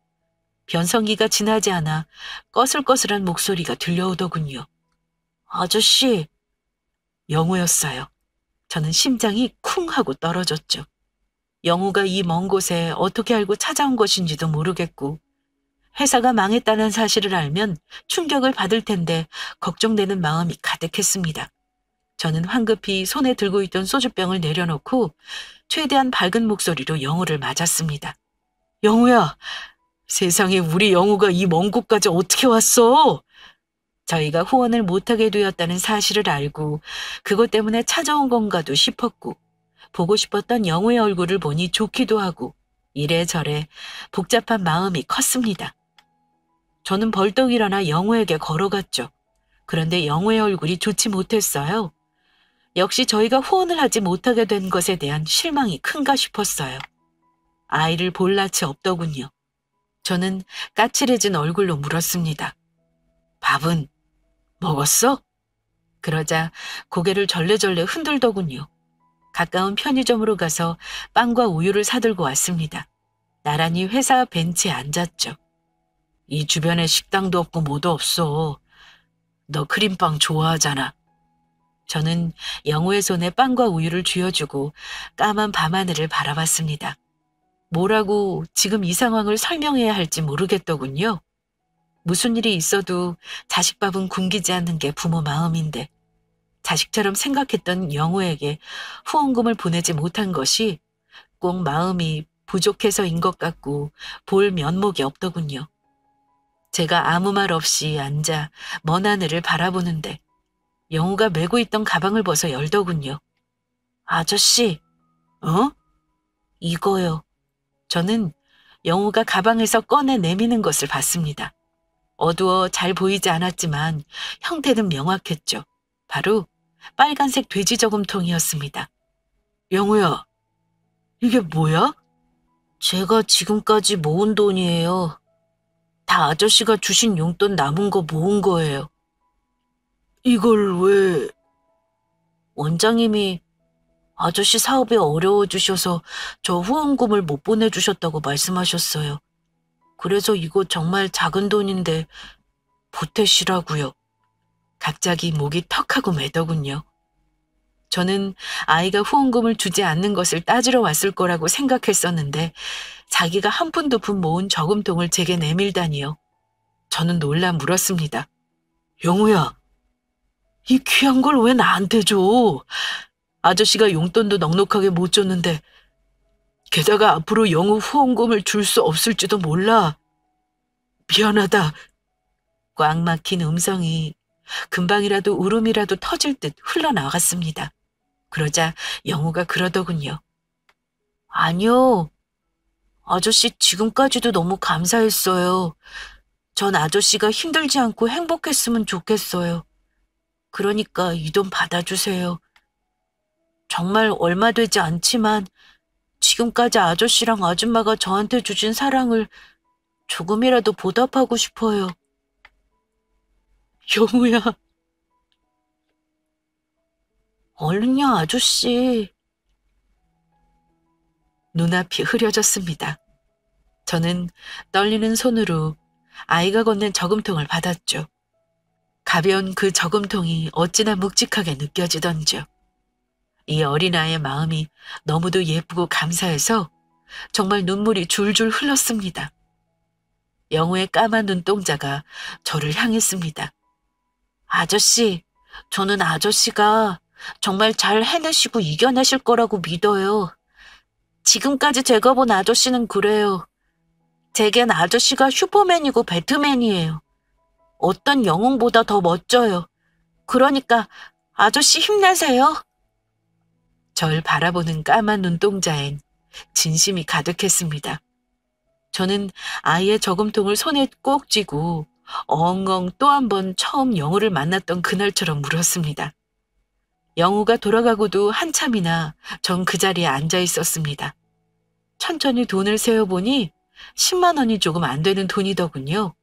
변성기가 지나지 않아 꺼슬꺼슬한 목소리가 들려오더군요. 아저씨, 영우였어요. 저는 심장이 쿵 하고 떨어졌죠. 영우가 이 먼 곳에 어떻게 알고 찾아온 것인지도 모르겠고 회사가 망했다는 사실을 알면 충격을 받을 텐데 걱정되는 마음이 가득했습니다. 저는 황급히 손에 들고 있던 소주병을 내려놓고 최대한 밝은 목소리로 영우를 맞았습니다. 영우야, 세상에 우리 영우가 이 먼 곳까지 어떻게 왔어? 저희가 후원을 못하게 되었다는 사실을 알고 그것 때문에 찾아온 건가도 싶었고 보고 싶었던 영우의 얼굴을 보니 좋기도 하고 이래저래 복잡한 마음이 컸습니다. 저는 벌떡 일어나 영우에게 걸어갔죠. 그런데 영우의 얼굴이 좋지 못했어요. 역시 저희가 후원을 하지 못하게 된 것에 대한 실망이 큰가 싶었어요. 아이를 볼 낯이 없더군요. 저는 까칠해진 얼굴로 물었습니다. 밥은 먹었어? 그러자 고개를 절레절레 흔들더군요. 가까운 편의점으로 가서 빵과 우유를 사들고 왔습니다. 나란히 회사 벤치에 앉았죠. 이 주변에 식당도 없고 뭐도 없어. 너 크림빵 좋아하잖아. 저는 영우의 손에 빵과 우유를 쥐어주고 까만 밤하늘을 바라봤습니다. 뭐라고 지금 이 상황을 설명해야 할지 모르겠더군요. 무슨 일이 있어도 자식 밥은 굶기지 않는 게 부모 마음인데 자식처럼 생각했던 영우에게 후원금을 보내지 못한 것이 꼭 마음이 부족해서인 것 같고 볼 면목이 없더군요. 제가 아무 말 없이 앉아 먼 하늘을 바라보는데 영우가 메고 있던 가방을 벗어 열더군요. 아저씨, 어? 이거요. 저는 영우가 가방에서 꺼내 내미는 것을 봤습니다. 어두워 잘 보이지 않았지만 형태는 명확했죠. 바로 빨간색 돼지 저금통이었습니다. 영우야, 이게 뭐야? 제가 지금까지 모은 돈이에요. 다 아저씨가 주신 용돈 남은 거 모은 거예요. 이걸 왜? 원장님이 아저씨 사업이 어려워지셔서 저 후원금을 못 보내주셨다고 말씀하셨어요. 그래서 이거 정말 작은 돈인데 보태시라고요. 갑자기 목이 턱하고 매더군요. 저는 아이가 후원금을 주지 않는 것을 따지러 왔을 거라고 생각했었는데 자기가 한 푼 두 푼 모은 저금통을 제게 내밀다니요. 저는 놀라 물었습니다. 영우야, 이 귀한 걸 왜 나한테 줘? 아저씨가 용돈도 넉넉하게 못 줬는데 게다가 앞으로 영우 후원금을 줄 수 없을지도 몰라. 미안하다. 꽉 막힌 음성이 금방이라도 울음이라도 터질 듯 흘러나갔습니다. 그러자 영우가 그러더군요. 아니요. 아저씨 지금까지도 너무 감사했어요. 전 아저씨가 힘들지 않고 행복했으면 좋겠어요. 그러니까 이 돈 받아주세요. 정말 얼마 되지 않지만 지금까지 아저씨랑 아줌마가 저한테 주신 사랑을 조금이라도 보답하고 싶어요. 영우야. 얼른요, 아저씨. 눈앞이 흐려졌습니다. 저는 떨리는 손으로 아이가 건넨 저금통을 받았죠. 가벼운 그 저금통이 어찌나 묵직하게 느껴지던지요. 이 어린아이의 마음이 너무도 예쁘고 감사해서 정말 눈물이 줄줄 흘렀습니다. 영우의 까만 눈동자가 저를 향했습니다. 아저씨, 저는 아저씨가 정말 잘 해내시고 이겨내실 거라고 믿어요. 지금까지 제가 본 아저씨는 그래요. 제겐 아저씨가 슈퍼맨이고 배트맨이에요. 어떤 영웅보다 더 멋져요. 그러니까 아저씨 힘내세요. 절 바라보는 까만 눈동자엔 진심이 가득했습니다. 저는 아이의 저금통을 손에 꼭 쥐고 엉엉 또 한 번 처음 영우를 만났던 그날처럼 물었습니다. 영우가 돌아가고도 한참이나 전 그 자리에 앉아 있었습니다. 천천히 돈을 세어보니 10만 원이 조금 안 되는 돈이더군요.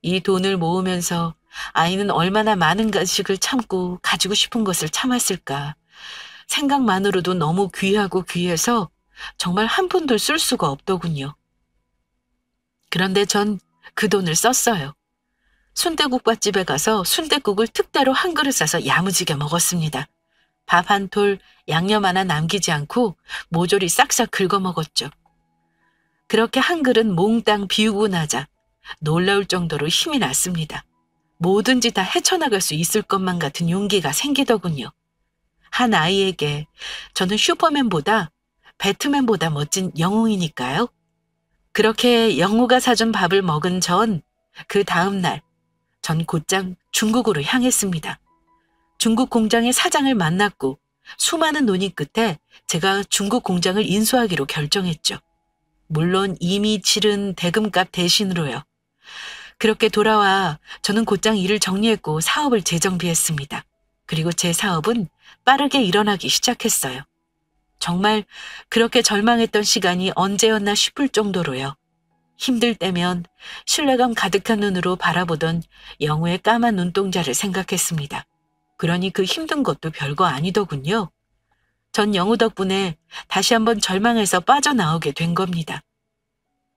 이 돈을 모으면서 아이는 얼마나 많은 간식을 참고 가지고 싶은 것을 참았을까. 생각만으로도 너무 귀하고 귀해서 정말 한 푼도 쓸 수가 없더군요. 그런데 전 그 돈을 썼어요. 순대국밥집에 가서 순대국을 특대로 한 그릇 사서 야무지게 먹었습니다. 밥 한 톨, 양념 하나 남기지 않고 모조리 싹싹 긁어 먹었죠. 그렇게 한 그릇 몽땅 비우고 나자 놀라울 정도로 힘이 났습니다. 뭐든지 다 헤쳐나갈 수 있을 것만 같은 용기가 생기더군요. 한 아이에게 저는 슈퍼맨보다 배트맨보다 멋진 영웅이니까요. 그렇게 영우가 사준 밥을 먹은 전 그 다음 날 전 곧장 중국으로 향했습니다. 중국 공장의 사장을 만났고 수많은 논의 끝에 제가 중국 공장을 인수하기로 결정했죠. 물론 이미 치른 대금값 대신으로요. 그렇게 돌아와 저는 곧장 일을 정리했고 사업을 재정비했습니다. 그리고 제 사업은 빠르게 일어나기 시작했어요. 정말 그렇게 절망했던 시간이 언제였나 싶을 정도로요. 힘들 때면 신뢰감 가득한 눈으로 바라보던 영우의 까만 눈동자를 생각했습니다. 그러니 그 힘든 것도 별거 아니더군요. 전 영우 덕분에 다시 한번 절망에서 빠져나오게 된 겁니다.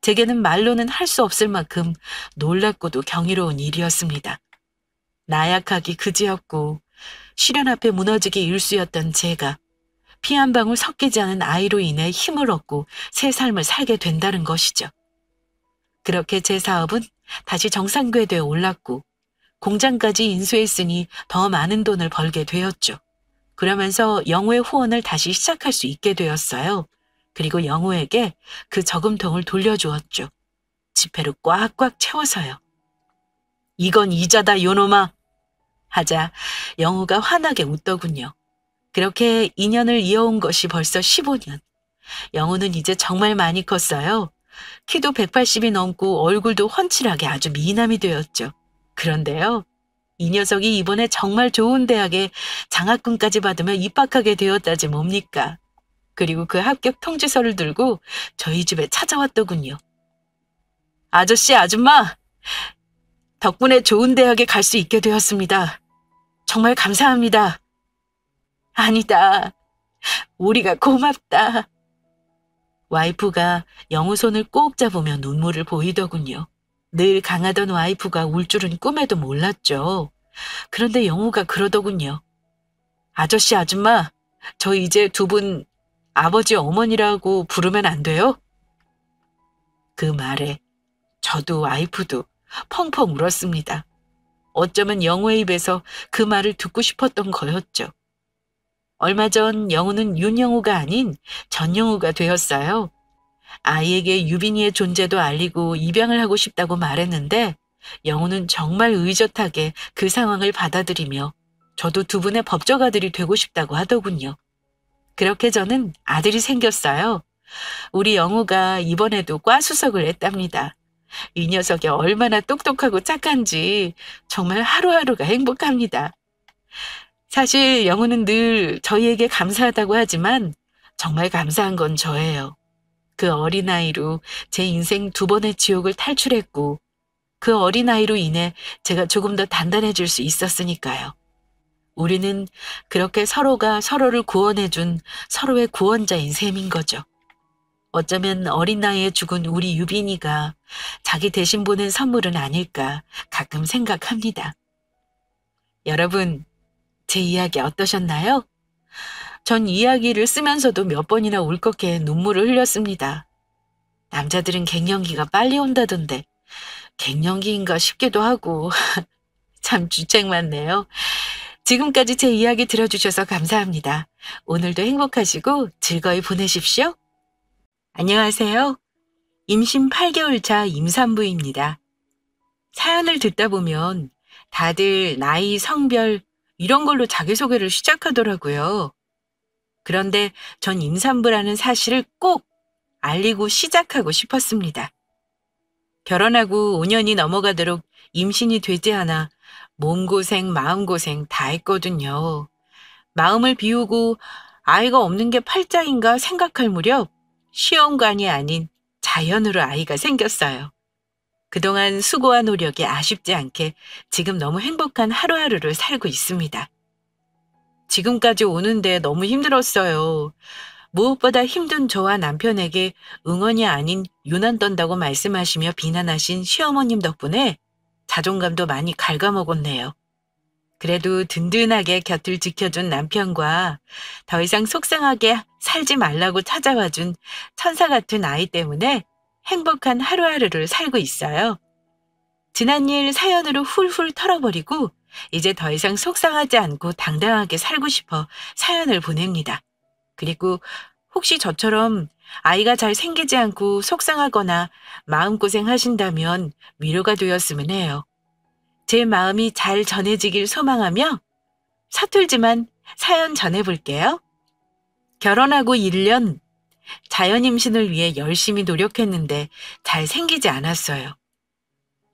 제게는 말로는 할 수 없을 만큼 놀랍고도 경이로운 일이었습니다. 나약하기 그지였고 시련 앞에 무너지기 일쑤였던 제가 피 한 방울 섞이지 않은 아이로 인해 힘을 얻고 새 삶을 살게 된다는 것이죠. 그렇게 제 사업은 다시 정상궤도에 올랐고 공장까지 인수했으니 더 많은 돈을 벌게 되었죠. 그러면서 영우의 후원을 다시 시작할 수 있게 되었어요. 그리고 영우에게 그 저금통을 돌려주었죠. 지폐로 꽉꽉 채워서요. 이건 이자다 요놈아 하자 영우가 환하게 웃더군요. 그렇게 인연을 이어온 것이 벌써 15년. 영우는 이제 정말 많이 컸어요. 키도 180이 넘고 얼굴도 훤칠하게 아주 미남이 되었죠. 그런데요. 이 녀석이 이번에 정말 좋은 대학에 장학금까지 받으며 입학하게 되었다지 뭡니까. 그리고 그 합격 통지서를 들고 저희 집에 찾아왔더군요. 아저씨, 아줌마, 덕분에 좋은 대학에 갈 수 있게 되었습니다. 정말 감사합니다. 아니다. 우리가 고맙다. 와이프가 영우 손을 꼭 잡으며 눈물을 보이더군요. 늘 강하던 와이프가 울 줄은 꿈에도 몰랐죠. 그런데 영우가 그러더군요. 아저씨, 아줌마, 저 이제 두 분 아버지, 어머니라고 부르면 안 돼요? 그 말에 저도 와이프도 펑펑 울었습니다. 어쩌면 영우의 입에서 그 말을 듣고 싶었던 거였죠. 얼마 전 영우는 윤영우가 아닌 전영우가 되었어요. 아이에게 유빈이의 존재도 알리고 입양을 하고 싶다고 말했는데 영우는 정말 의젓하게 그 상황을 받아들이며 저도 두 분의 법적 아들이 되고 싶다고 하더군요. 그렇게 저는 아들이 생겼어요. 우리 영우가 이번에도 과수석을 했답니다. 이 녀석이 얼마나 똑똑하고 착한지 정말 하루하루가 행복합니다. 사실 영우는 늘 저희에게 감사하다고 하지만 정말 감사한 건 저예요. 그 어린아이로 제 인생 두 번의 지옥을 탈출했고 그 어린아이로 인해 제가 조금 더 단단해질 수 있었으니까요. 우리는 그렇게 서로가 서로를 구원해준 서로의 구원자인 셈인 거죠. 어쩌면 어린 나이에 죽은 우리 유빈이가 자기 대신 보낸 선물은 아닐까 가끔 생각합니다. 여러분, 제 이야기 어떠셨나요? 전 이야기를 쓰면서도 몇 번이나 울컥해 눈물을 흘렸습니다. 남자들은 갱년기가 빨리 온다던데 갱년기인가 싶기도 하고 참 주책 많네요. 지금까지 제 이야기 들어주셔서 감사합니다. 오늘도 행복하시고 즐거이 보내십시오. 안녕하세요. 임신 8개월 차 임산부입니다. 사연을 듣다 보면 다들 나이, 성별 이런 걸로 자기소개를 시작하더라고요. 그런데 전 임산부라는 사실을 꼭 알리고 시작하고 싶었습니다. 결혼하고 5년이 넘어가도록 임신이 되지 않아 몸고생, 마음고생 다 했거든요. 마음을 비우고 아이가 없는 게 팔자인가 생각할 무렵 시험관이 아닌 자연으로 아이가 생겼어요. 그동안 수고와 노력이 아쉽지 않게 지금 너무 행복한 하루하루를 살고 있습니다. 지금까지 오는데 너무 힘들었어요. 무엇보다 힘든 저와 남편에게 응원이 아닌 유난 떤다고 말씀하시며 비난하신 시어머님 덕분에 자존감도 많이 갉아먹었네요. 그래도 든든하게 곁을 지켜준 남편과 더 이상 속상하게 살지 말라고 찾아와준 천사 같은 아이 때문에 행복한 하루하루를 살고 있어요. 지난 일 사연으로 훌훌 털어버리고 이제 더 이상 속상하지 않고 당당하게 살고 싶어 사연을 보냅니다. 그리고 혹시 저처럼 아이가 잘 생기지 않고 속상하거나 마음고생 하신다면 위로가 되었으면 해요. 제 마음이 잘 전해지길 소망하며 서툴지만 사연 전해볼게요. 결혼하고 1년 자연 임신을 위해 열심히 노력했는데 잘 생기지 않았어요.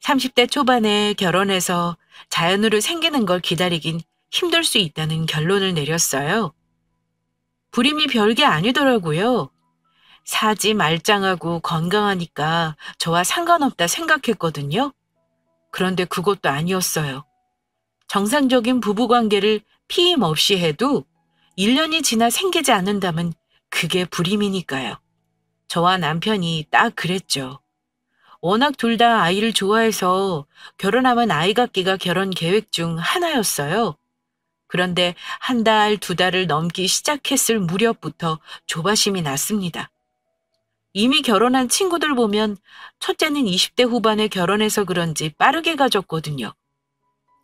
30대 초반에 결혼해서 자연으로 생기는 걸 기다리긴 힘들 수 있다는 결론을 내렸어요. 불임이 별게 아니더라고요. 사지 말짱하고 건강하니까 저와 상관없다 생각했거든요. 그런데 그것도 아니었어요. 정상적인 부부관계를 피임 없이 해도 1년이 지나 생기지 않는다면 그게 불임이니까요. 저와 남편이 딱 그랬죠. 워낙 둘 다 아이를 좋아해서 결혼하면 아이 갖기가 결혼 계획 중 하나였어요. 그런데 한 달, 두 달을 넘기 시작했을 무렵부터 조바심이 났습니다. 이미 결혼한 친구들 보면 첫째는 20대 후반에 결혼해서 그런지 빠르게 가졌거든요.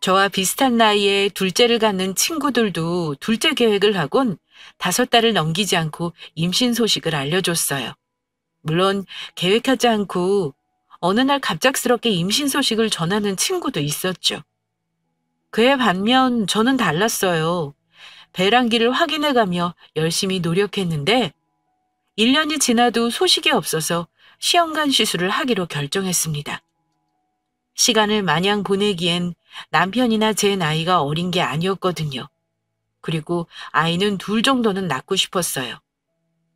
저와 비슷한 나이에 둘째를 갖는 친구들도 둘째 계획을 하곤 5달을 넘기지 않고 임신 소식을 알려줬어요. 물론 계획하지 않고 어느 날 갑작스럽게 임신 소식을 전하는 친구도 있었죠. 그에 반면 저는 달랐어요. 배란기를 확인해가며 열심히 노력했는데 1년이 지나도 소식이 없어서 시험관 시술을 하기로 결정했습니다. 시간을 마냥 보내기엔 남편이나 제 나이가 어린 게 아니었거든요. 그리고 아이는 둘 정도는 낳고 싶었어요.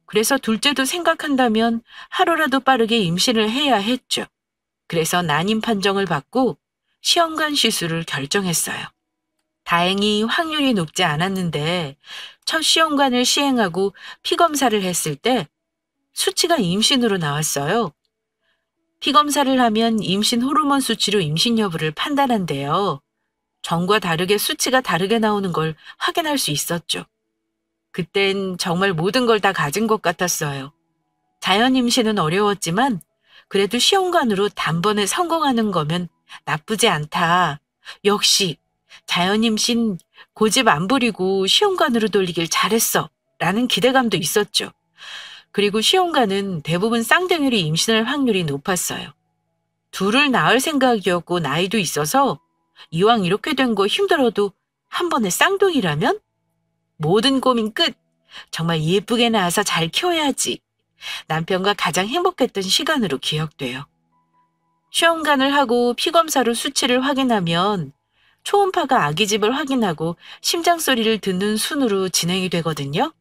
그래서 둘째도 생각한다면 하루라도 빠르게 임신을 해야 했죠. 그래서 난임 판정을 받고 시험관 시술을 결정했어요. 다행히 확률이 높지 않았는데 첫 시험관을 시행하고 피검사를 했을 때 수치가 임신으로 나왔어요. 피검사를 하면 임신 호르몬 수치로 임신 여부를 판단한대요. 전과 다르게 수치가 다르게 나오는 걸 확인할 수 있었죠. 그땐 정말 모든 걸 다 가진 것 같았어요. 자연 임신은 어려웠지만 그래도 시험관으로 단번에 성공하는 거면 나쁘지 않다. 역시 자연 임신 고집 안 부리고 시험관으로 돌리길 잘했어. 라는 기대감도 있었죠. 그리고 시험관은 대부분 쌍둥이로 임신할 확률이 높았어요. 둘을 낳을 생각이었고 나이도 있어서 이왕 이렇게 된 거 힘들어도 한 번에 쌍둥이라면? 모든 고민 끝! 정말 예쁘게 낳아서 잘 키워야지. 남편과 가장 행복했던 시간으로 기억돼요. 시험관을 하고 피검사로 수치를 확인하면 초음파가 아기집을 확인하고 심장 소리를 듣는 순으로 진행이 되거든요.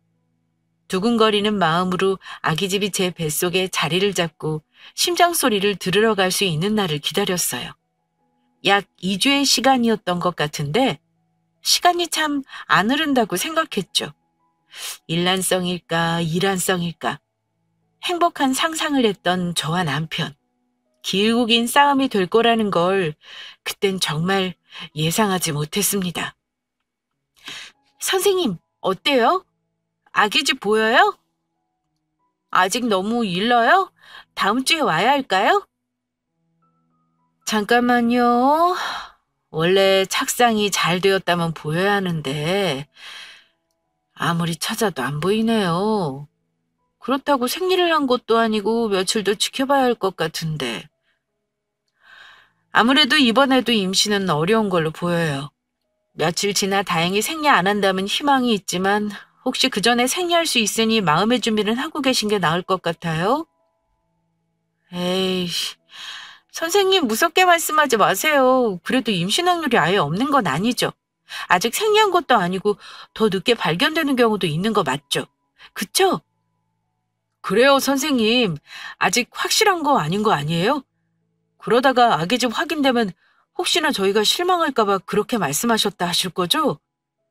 두근거리는 마음으로 아기집이 제 뱃속에 자리를 잡고 심장 소리를 들으러 갈 수 있는 날을 기다렸어요. 약 2주의 시간이었던 것 같은데 시간이 참 안 흐른다고 생각했죠. 일란성일까 이란성일까 행복한 상상을 했던 저와 남편. 길고 긴 싸움이 될 거라는 걸 그땐 정말 예상하지 못했습니다. 선생님, 어때요? 아기집 보여요? 아직 너무 일러요? 다음 주에 와야 할까요? 잠깐만요. 원래 착상이 잘 되었다면 보여야 하는데 아무리 찾아도 안 보이네요. 그렇다고 생리를 한 것도 아니고 며칠 더 지켜봐야 할 것 같은데. 아무래도 이번에도 임신은 어려운 걸로 보여요. 며칠 지나 다행히 생리 안 한다면 희망이 있지만 혹시 그 전에 생리할 수 있으니 마음의 준비는 하고 계신 게 나을 것 같아요? 에이, 선생님 무섭게 말씀하지 마세요. 그래도 임신 확률이 아예 없는 건 아니죠. 아직 생리한 것도 아니고 더 늦게 발견되는 경우도 있는 거 맞죠? 그쵸? 그래요, 선생님. 아직 확실한 거 아닌 거 아니에요? 그러다가 아기집 확인되면 혹시나 저희가 실망할까 봐 그렇게 말씀하셨다 하실 거죠?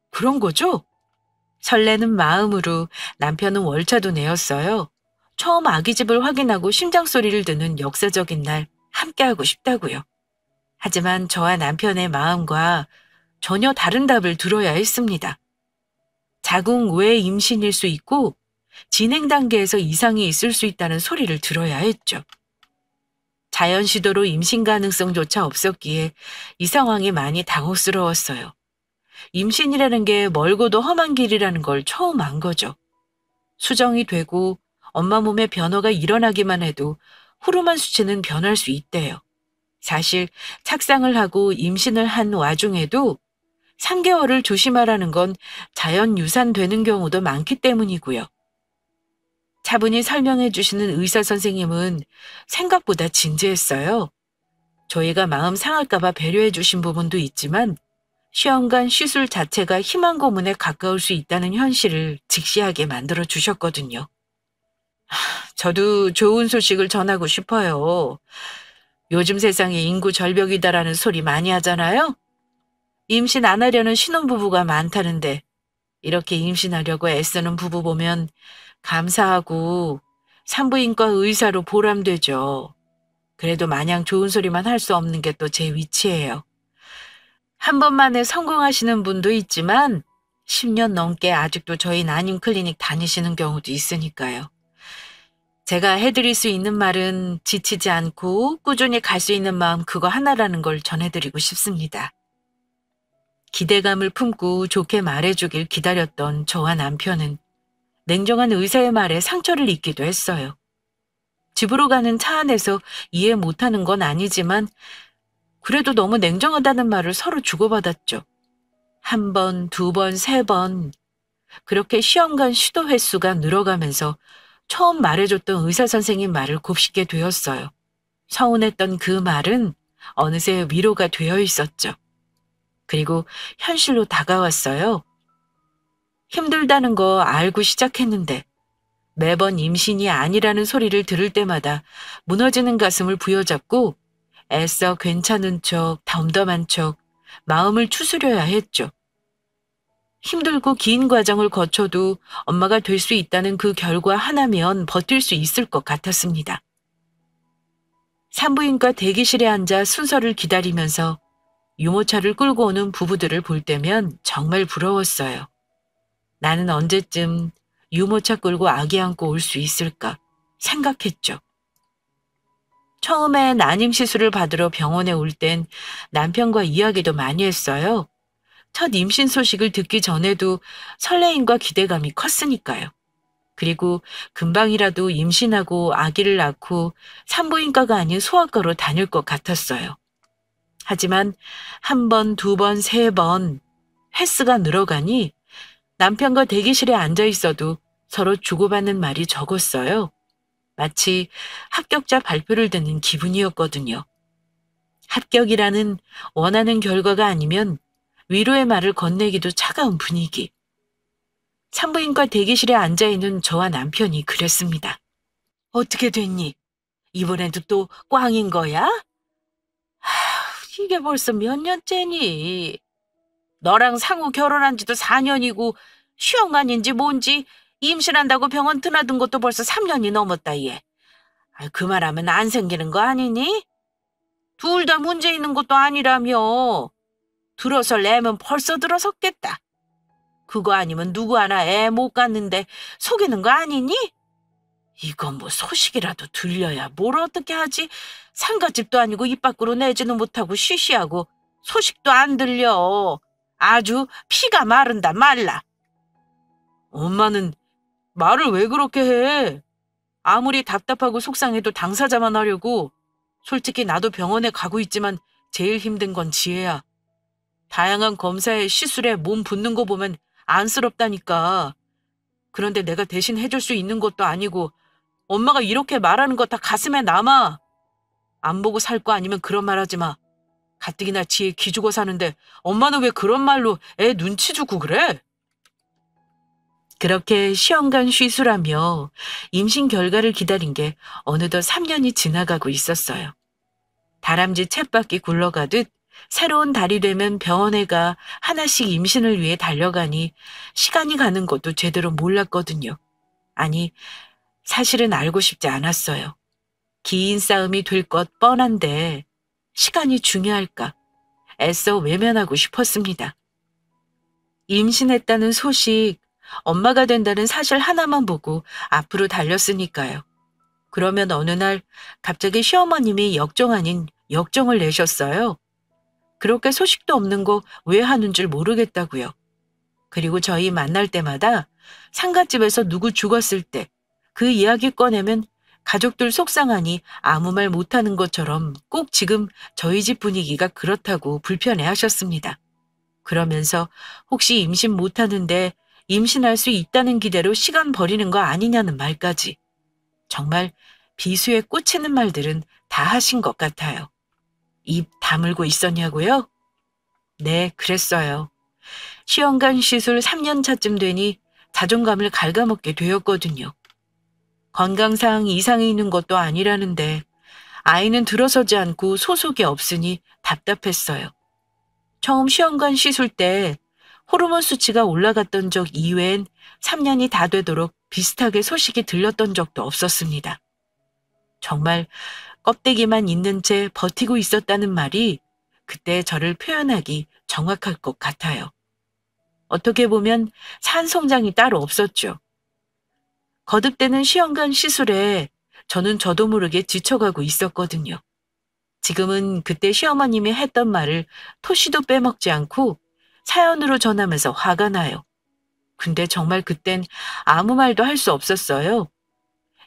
그런 거죠? 설레는 마음으로 남편은 월차도 내었어요. 처음 아기집을 확인하고 심장 소리를 듣는 역사적인 날 함께하고 싶다고요. 하지만 저와 남편의 마음과 전혀 다른 답을 들어야 했습니다. 자궁 외 임신일 수 있고 진행 단계에서 이상이 있을 수 있다는 소리를 들어야 했죠. 자연 시도로 임신 가능성조차 없었기에 이 상황이 많이 당혹스러웠어요. 임신이라는 게 멀고도 험한 길이라는 걸 처음 안 거죠. 수정이 되고 엄마 몸에 변화가 일어나기만 해도 호르몬 수치는 변할 수 있대요. 사실 착상을 하고 임신을 한 와중에도 3개월을 조심하라는 건 자연 유산되는 경우도 많기 때문이고요. 차분히 설명해 주시는 의사 선생님은 생각보다 진지했어요. 저희가 마음 상할까 봐 배려해 주신 부분도 있지만 시험관 시술 자체가 희망 고문에 가까울 수 있다는 현실을 직시하게 만들어 주셨거든요. 저도 좋은 소식을 전하고 싶어요. 요즘 세상에 인구 절벽이다라는 소리 많이 하잖아요. 임신 안 하려는 신혼부부가 많다는데 이렇게 임신하려고 애쓰는 부부 보면 감사하고 산부인과 의사로 보람되죠. 그래도 마냥 좋은 소리만 할 수 없는 게 또 제 위치예요. 한 번만에 성공하시는 분도 있지만 10년 넘게 아직도 저희 난임 클리닉 다니시는 경우도 있으니까요. 제가 해드릴 수 있는 말은 지치지 않고 꾸준히 갈 수 있는 마음 그거 하나라는 걸 전해드리고 싶습니다. 기대감을 품고 좋게 말해주길 기다렸던 저와 남편은 냉정한 의사의 말에 상처를 입기도 했어요. 집으로 가는 차 안에서 이해 못하는 건 아니지만 그래도 너무 냉정하다는 말을 서로 주고받았죠. 한 번, 두 번, 세 번 그렇게 시험관 시도 횟수가 늘어가면서 처음 말해줬던 의사 선생님 말을 곱씹게 되었어요. 서운했던 그 말은 어느새 위로가 되어 있었죠. 그리고 현실로 다가왔어요. 힘들다는 거 알고 시작했는데 매번 임신이 아니라는 소리를 들을 때마다 무너지는 가슴을 부여잡고 애써 괜찮은 척, 덤덤한 척 마음을 추스려야 했죠. 힘들고 긴 과정을 거쳐도 엄마가 될 수 있다는 그 결과 하나면 버틸 수 있을 것 같았습니다. 산부인과 대기실에 앉아 순서를 기다리면서 유모차를 끌고 오는 부부들을 볼 때면 정말 부러웠어요. 나는 언제쯤 유모차 끌고 아기 안고 올 수 있을까 생각했죠. 처음에 난임 시술을 받으러 병원에 올 땐 남편과 이야기도 많이 했어요. 첫 임신 소식을 듣기 전에도 설레임과 기대감이 컸으니까요. 그리고 금방이라도 임신하고 아기를 낳고 산부인과가 아닌 소아과로 다닐 것 같았어요. 하지만 한 번, 두 번, 세 번 횟수가 늘어가니 남편과 대기실에 앉아 있어도 서로 주고받는 말이 적었어요. 마치 합격자 발표를 듣는 기분이었거든요. 합격이라는 원하는 결과가 아니면 위로의 말을 건네기도 차가운 분위기. 산부인과 대기실에 앉아있는 저와 남편이 그랬습니다. 어떻게 됐니? 이번에도 또 꽝인 거야? 이게 벌써 몇 년째니? 너랑 상우 결혼한 지도 4년이고 시험관인지 뭔지 임신한다고 병원 드나든 것도 벌써 3년이 넘었다 얘. 그 말하면 안 생기는 거 아니니? 둘 다 문제 있는 것도 아니라며. 들어설 애면 벌써 들어섰겠다. 그거 아니면 누구 하나 애 못 갖는데 속이는 거 아니니? 이건 뭐 소식이라도 들려야 뭘 어떻게 하지? 상가집도 아니고 입 밖으로 내지는 못하고 쉬쉬하고 소식도 안 들려. 아주 피가 마른다 말라. 엄마는 말을 왜 그렇게 해? 아무리 답답하고 속상해도 당사자만 하려고. 솔직히 나도 병원에 가고 있지만 제일 힘든 건 지혜야. 다양한 검사에 시술에 몸 붓는 거 보면 안쓰럽다니까. 그런데 내가 대신 해줄 수 있는 것도 아니고 엄마가 이렇게 말하는 거 다 가슴에 남아. 안 보고 살 거 아니면 그런 말 하지 마. 가뜩이나 지혜 기죽어 사는데 엄마는 왜 그런 말로 애 눈치 주고 그래? 그렇게 시험관 쉬수라며 임신 결과를 기다린 게 어느덧 3년이 지나가고 있었어요. 다람쥐 쳇바퀴 굴러가듯 새로운 달이 되면 병원에 가 하나씩 임신을 위해 달려가니 시간이 가는 것도 제대로 몰랐거든요. 아니, 사실은 알고 싶지 않았어요. 긴 싸움이 될 것 뻔한데 시간이 중요할까? 애써 외면하고 싶었습니다. 임신했다는 소식, 엄마가 된다는 사실 하나만 보고 앞으로 달렸으니까요. 그러면 어느 날 갑자기 시어머님이 역정 아닌 역정을 내셨어요. 그렇게 소식도 없는 거 왜 하는 줄 모르겠다고요. 그리고 저희 만날 때마다 상갓집에서 누구 죽었을 때 그 이야기 꺼내면 가족들 속상하니 아무 말 못하는 것처럼 꼭 지금 저희 집 분위기가 그렇다고 불편해하셨습니다. 그러면서 혹시 임신 못하는데 임신할 수 있다는 기대로 시간 버리는 거 아니냐는 말까지. 정말 비수에 꽂히는 말들은 다 하신 것 같아요. 입 다물고 있었냐고요? 네, 그랬어요. 시험관 시술 3년 차쯤 되니 자존감을 갉아먹게 되었거든요. 건강상 이상이 있는 것도 아니라는데 아이는 들어서지 않고 소속이 없으니 답답했어요. 처음 시험관 시술 때 호르몬 수치가 올라갔던 적 이외엔 3년이 다 되도록 비슷하게 소식이 들렸던 적도 없었습니다. 정말 껍데기만 있는 채 버티고 있었다는 말이 그때 저를 표현하기 정확할 것 같아요. 어떻게 보면 산송장이 따로 없었죠. 거듭되는 시험관 시술에 저는 저도 모르게 지쳐가고 있었거든요. 지금은 그때 시어머님이 했던 말을 토시도 빼먹지 않고 사연으로 전하면서 화가 나요. 근데 정말 그땐 아무 말도 할 수 없었어요.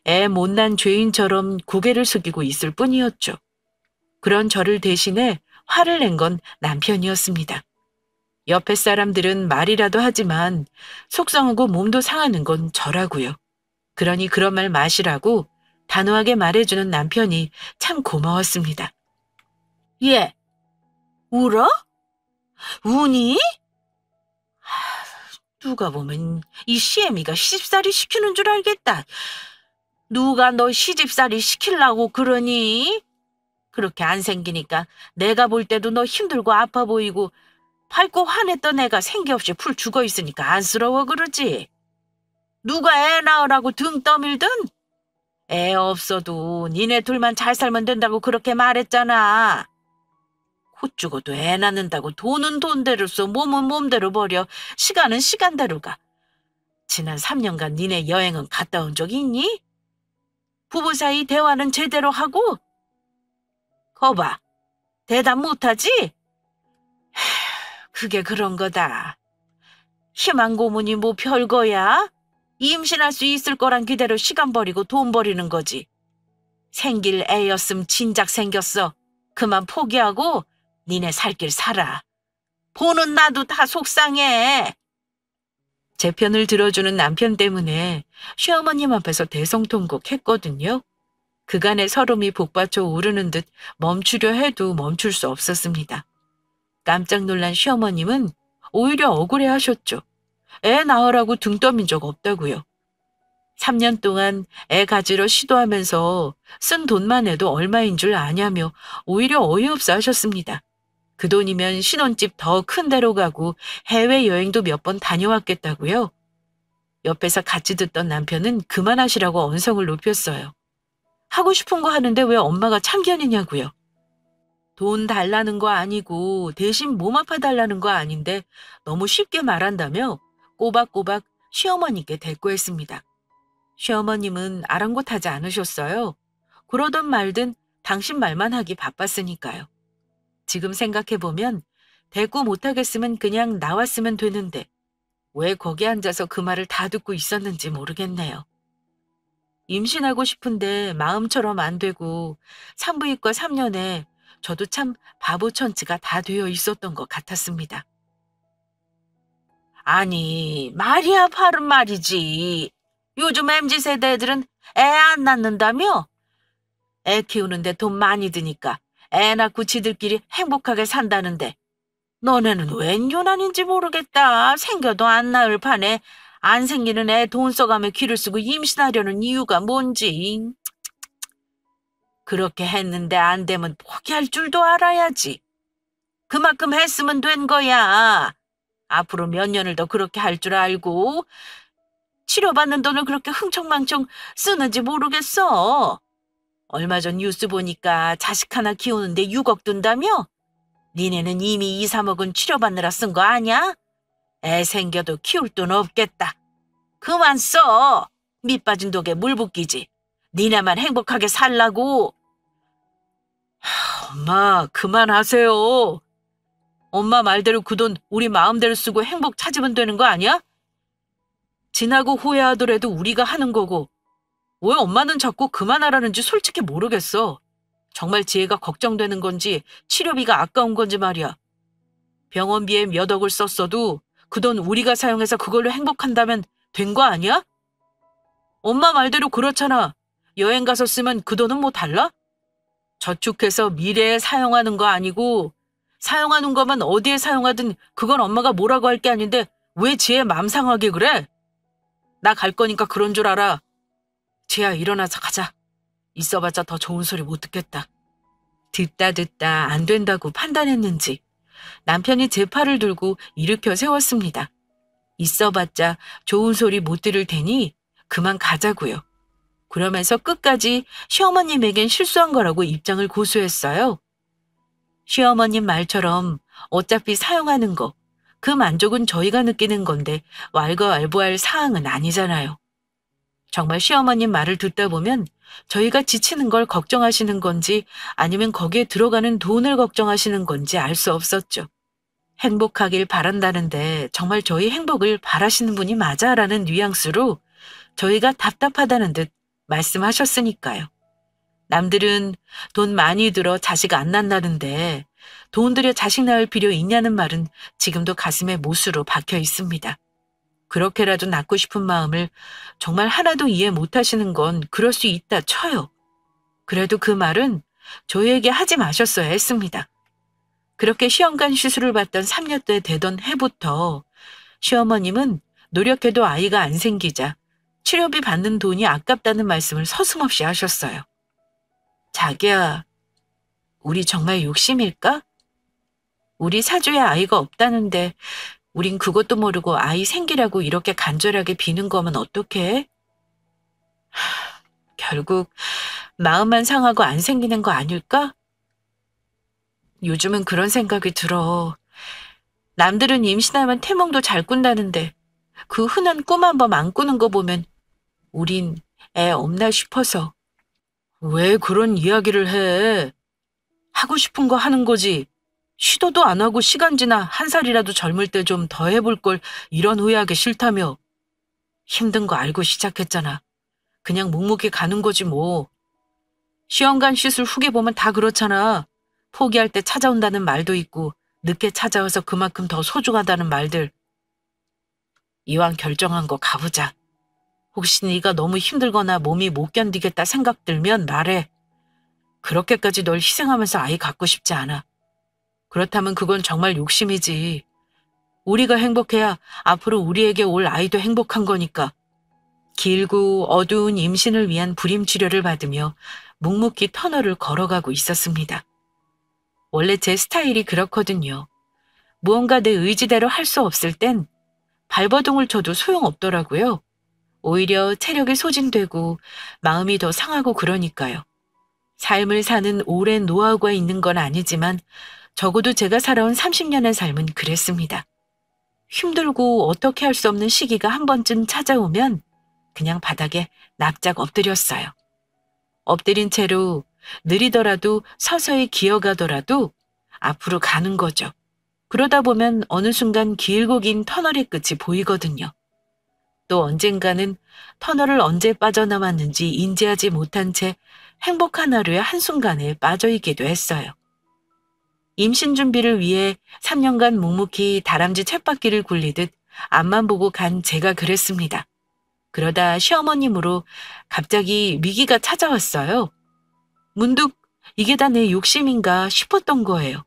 애 못난 죄인처럼 고개를 숙이고 있을 뿐이었죠. 그런 저를 대신해 화를 낸 건 남편이었습니다. 옆에 사람들은 말이라도 하지만 속상하고 몸도 상하는 건 저라고요. 그러니 그런 말 마시라고 단호하게 말해주는 남편이 참 고마웠습니다. 얘, 울어? 우니? 누가 보면 이 시애미가 시집살이 시키는 줄 알겠다. 누가 너 시집살이 시키려고 그러니? 그렇게 안 생기니까 내가 볼 때도 너 힘들고 아파 보이고 밝고 화냈던 애가 생기 없이 풀 죽어 있으니까 안쓰러워 그러지. 누가 애 낳으라고 등 떠밀든? 애 없어도 니네 둘만 잘 살면 된다고 그렇게 말했잖아. 곧 죽어도 애 낳는다고 돈은 돈대로 써, 몸은 몸대로 버려, 시간은 시간대로 가. 지난 3년간 니네 여행은 갔다 온 적 있니? 부부 사이 대화는 제대로 하고? 거봐, 대답 못하지? 그게 그런 거다. 희망 고문이 뭐 별거야? 임신할 수 있을 거란 기대로 시간 버리고 돈 버리는 거지. 생길 애였음 진작 생겼어. 그만 포기하고 니네 살 길 살아. 보는 나도 다 속상해. 제 편을 들어주는 남편 때문에 시어머님 앞에서 대성통곡했거든요. 그간의 서름이 복받쳐 오르는 듯 멈추려 해도 멈출 수 없었습니다. 깜짝 놀란 시어머님은 오히려 억울해하셨죠. 애 낳으라고 등 떠민 적 없다고요. 3년 동안 애 가지러 시도하면서 쓴 돈만 해도 얼마인 줄 아냐며 오히려 어이없어 하셨습니다. 그 돈이면 신혼집 더 큰 데로 가고 해외여행도 몇 번 다녀왔겠다고요. 옆에서 같이 듣던 남편은 그만하시라고 언성을 높였어요. 하고 싶은 거 하는데 왜 엄마가 참견이냐고요. 돈 달라는 거 아니고 대신 몸 아파 달라는 거 아닌데 너무 쉽게 말한다며 꼬박꼬박 시어머니께 대꾸했습니다. 시어머님은 아랑곳하지 않으셨어요. 그러던 말든 당신 말만 하기 바빴으니까요. 지금 생각해보면 대꾸 못하겠으면 그냥 나왔으면 되는데 왜 거기 앉아서 그 말을 다 듣고 있었는지 모르겠네요. 임신하고 싶은데 마음처럼 안 되고 산부인과 3년에 저도 참 바보 천치가 다 되어 있었던 것 같았습니다. 아니, 말이야 바른 말이지. 요즘 MZ세대 애들은 애 안 낳는다며? 애 키우는데 돈 많이 드니까 애 낳고 지들끼리 행복하게 산다는데 너네는 웬 유난인지 모르겠다. 생겨도 안 낳을 판에 안 생기는 애 돈 써가며 기를 쓰고 임신하려는 이유가 뭔지. 그렇게 했는데 안 되면 포기할 줄도 알아야지. 그만큼 했으면 된 거야. 앞으로 몇 년을 더 그렇게 할 줄 알고 치료받는 돈을 그렇게 흥청망청 쓰는지 모르겠어. 얼마 전 뉴스 보니까 자식 하나 키우는데 6억 든다며? 니네는 이미 2, 3억은 치료받느라 쓴 거 아냐? 애 생겨도 키울 돈 없겠다. 그만 써. 밑 빠진 독에 물 붓기지. 니네만 행복하게 살라고. 엄마, 그만하세요. 엄마 말대로 그 돈 우리 마음대로 쓰고 행복 찾으면 되는 거 아니야? 지나고 후회하더라도 우리가 하는 거고 왜 엄마는 자꾸 그만하라는지 솔직히 모르겠어. 정말 지혜가 걱정되는 건지 치료비가 아까운 건지 말이야. 병원비에 몇 억을 썼어도 그 돈 우리가 사용해서 그걸로 행복한다면 된 거 아니야? 엄마 말대로 그렇잖아. 여행 가서 쓰면 그 돈은 뭐 달라? 저축해서 미래에 사용하는 거 아니고 사용하는 거만 어디에 사용하든 그건 엄마가 뭐라고 할 게 아닌데 왜 지혜 맘 상하게 그래? 나 갈 거니까 그런 줄 알아. 지혜야, 일어나서 가자. 있어봤자 더 좋은 소리 못 듣겠다. 듣다 안 된다고 판단했는지 남편이 제 팔을 들고 일으켜 세웠습니다. 있어봤자 좋은 소리 못 들을 테니 그만 가자고요. 그러면서 끝까지 시어머님에겐 실수한 거라고 입장을 고수했어요. 시어머님 말처럼 어차피 사용하는 거, 그 만족은 저희가 느끼는 건데 왈가왈부할 사항은 아니잖아요. 정말 시어머님 말을 듣다 보면 저희가 지치는 걸 걱정하시는 건지 아니면 거기에 들어가는 돈을 걱정하시는 건지 알 수 없었죠. 행복하길 바란다는데 정말 저희 행복을 바라시는 분이 맞아라는 뉘앙스로 저희가 답답하다는 듯 말씀하셨으니까요. 남들은 돈 많이 들어 자식 안 낳는다는데 돈 들여 자식 낳을 필요 있냐는 말은 지금도 가슴에 못으로 박혀 있습니다. 그렇게라도 낳고 싶은 마음을 정말 하나도 이해 못하시는 건 그럴 수 있다 쳐요. 그래도 그 말은 저희에게 하지 마셨어야 했습니다. 그렇게 시험관 시술을 받던 3년째 되던 해부터 시어머님은 노력해도 아이가 안 생기자 치료비 받는 돈이 아깝다는 말씀을 서슴없이 하셨어요. 자기야, 우리 정말 욕심일까? 우리 사주에 아이가 없다는데 우린 그것도 모르고 아이 생기라고 이렇게 간절하게 비는 거면 어떡해? 결국 마음만 상하고 안 생기는 거 아닐까? 요즘은 그런 생각이 들어. 남들은 임신하면 태몽도 잘 꾼다는데 그 흔한 꿈 한 번 안 꾸는 거 보면 우린 애 없나 싶어서. 왜 그런 이야기를 해? 하고 싶은 거 하는 거지. 시도도 안 하고 시간 지나 한 살이라도 젊을 때 좀 더 해볼 걸 이런 후회하기 싫다며. 힘든 거 알고 시작했잖아. 그냥 묵묵히 가는 거지 뭐. 시험관 시술 후기 보면 다 그렇잖아. 포기할 때 찾아온다는 말도 있고 늦게 찾아와서 그만큼 더 소중하다는 말들. 이왕 결정한 거 가보자. 혹시 네가 너무 힘들거나 몸이 못 견디겠다 생각 들면 말해. 그렇게까지 널 희생하면서 아이 갖고 싶지 않아. 그렇다면 그건 정말 욕심이지. 우리가 행복해야 앞으로 우리에게 올 아이도 행복한 거니까. 길고 어두운 임신을 위한 불임 치료를 받으며 묵묵히 터널을 걸어가고 있었습니다. 원래 제 스타일이 그렇거든요. 무언가 내 의지대로 할 수 없을 땐 발버둥을 쳐도 소용없더라고요. 오히려 체력이 소진되고 마음이 더 상하고 그러니까요. 삶을 사는 오랜 노하우가 있는 건 아니지만 적어도 제가 살아온 30년의 삶은 그랬습니다. 힘들고 어떻게 할 수 없는 시기가 한 번쯤 찾아오면 그냥 바닥에 납작 엎드렸어요. 엎드린 채로 느리더라도 서서히 기어가더라도 앞으로 가는 거죠. 그러다 보면 어느 순간 길고 긴 터널의 끝이 보이거든요. 또 언젠가는 터널을 언제 빠져나왔는지 인지하지 못한 채 행복한 하루의 한순간에 빠져있기도 했어요. 임신 준비를 위해 3년간 묵묵히 다람쥐 쳇바퀴를 굴리듯 앞만 보고 간 제가 그랬습니다. 그러다 시어머님으로 갑자기 위기가 찾아왔어요. 문득 이게 다 내 욕심인가 싶었던 거예요.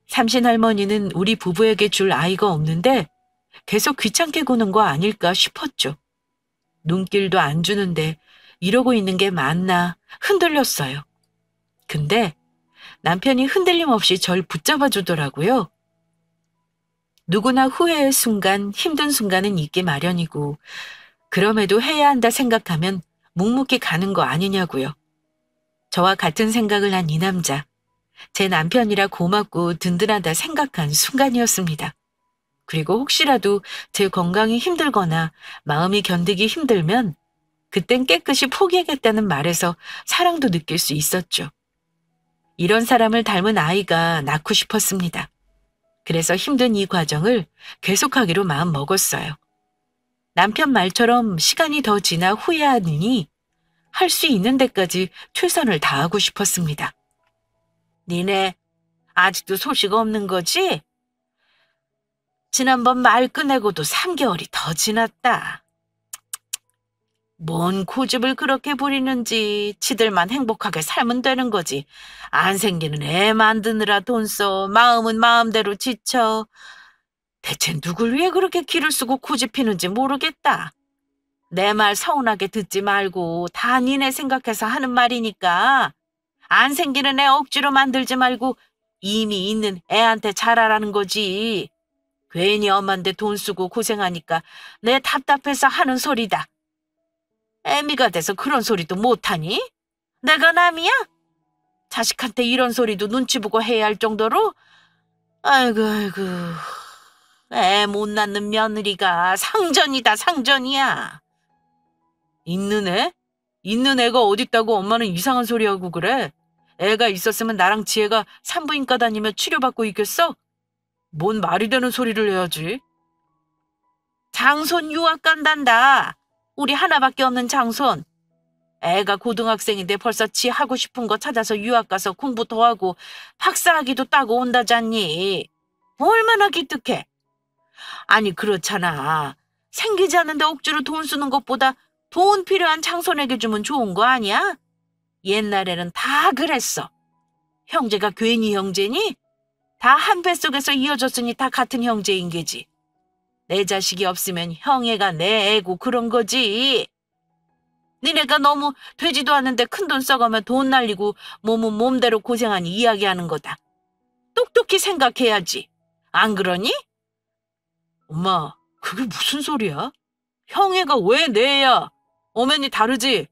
삼신 할머니는 우리 부부에게 줄 아이가 없는데 계속 귀찮게 구는 거 아닐까 싶었죠. 눈길도 안 주는데 이러고 있는 게 맞나 흔들렸어요. 근데 남편이 흔들림 없이 절 붙잡아 주더라고요. 누구나 후회의 순간, 힘든 순간은 있기 마련이고 그럼에도 해야 한다 생각하면 묵묵히 가는 거 아니냐고요. 저와 같은 생각을 한 이 남자, 제 남편이라 고맙고 든든하다 생각한 순간이었습니다. 그리고 혹시라도 제 건강이 힘들거나 마음이 견디기 힘들면 그땐 깨끗이 포기하겠다는 말에서 사랑도 느낄 수 있었죠. 이런 사람을 닮은 아이가 낳고 싶었습니다. 그래서 힘든 이 과정을 계속하기로 마음 먹었어요. 남편 말처럼 시간이 더 지나 후회하느니 할 수 있는 데까지 최선을 다하고 싶었습니다. 니네 아직도 소식 없는 거지? 지난번 말 끝내고도 3개월이 더 지났다. 뭔 고집을 그렇게 부리는지 지들만 행복하게 살면 되는 거지. 안 생기는 애 만드느라 돈 써. 마음은 마음대로 지쳐. 대체 누굴 위해 그렇게 기를 쓰고 고집피는지 모르겠다. 내 말 서운하게 듣지 말고 다 니네 생각해서 하는 말이니까 안 생기는 애 억지로 만들지 말고 이미 있는 애한테 잘하라는 거지. 괜히 엄마한테 돈 쓰고 고생하니까 내 답답해서 하는 소리다. 애미가 돼서 그런 소리도 못하니? 내가 남이야? 자식한테 이런 소리도 눈치 보고 해야 할 정도로? 아이고 아이고, 애 못 낳는 며느리가 상전이다 상전이야. 있는 애? 있는 애가 어딨다고 엄마는 이상한 소리 하고 그래? 애가 있었으면 나랑 지혜가 산부인과 다니며 치료받고 있겠어? 뭔 말이 되는 소리를 해야지. 장손 유학 간단다. 우리 하나밖에 없는 장손. 애가 고등학생인데 벌써 지 하고 싶은 거 찾아서 유학 가서 공부 더 하고 박사학위도 따고 온다잖니. 얼마나 기특해. 아니 그렇잖아. 생기지 않는데 억지로 돈 쓰는 것보다 돈 필요한 장손에게 주면 좋은 거 아니야? 옛날에는 다 그랬어. 형제가 괜히 형제니? 다 한 뱃속에서 이어졌으니 다 같은 형제인 게지. 내 자식이 없으면 형애가 내 애고 그런 거지. 니네가 너무 되지도 않는데 큰돈 써가며 돈 날리고 몸은 몸대로 고생하니 이야기하는 거다. 똑똑히 생각해야지. 안 그러니? 엄마, 그게 무슨 소리야? 형애가 왜 내 애야? 엄연히 다르지?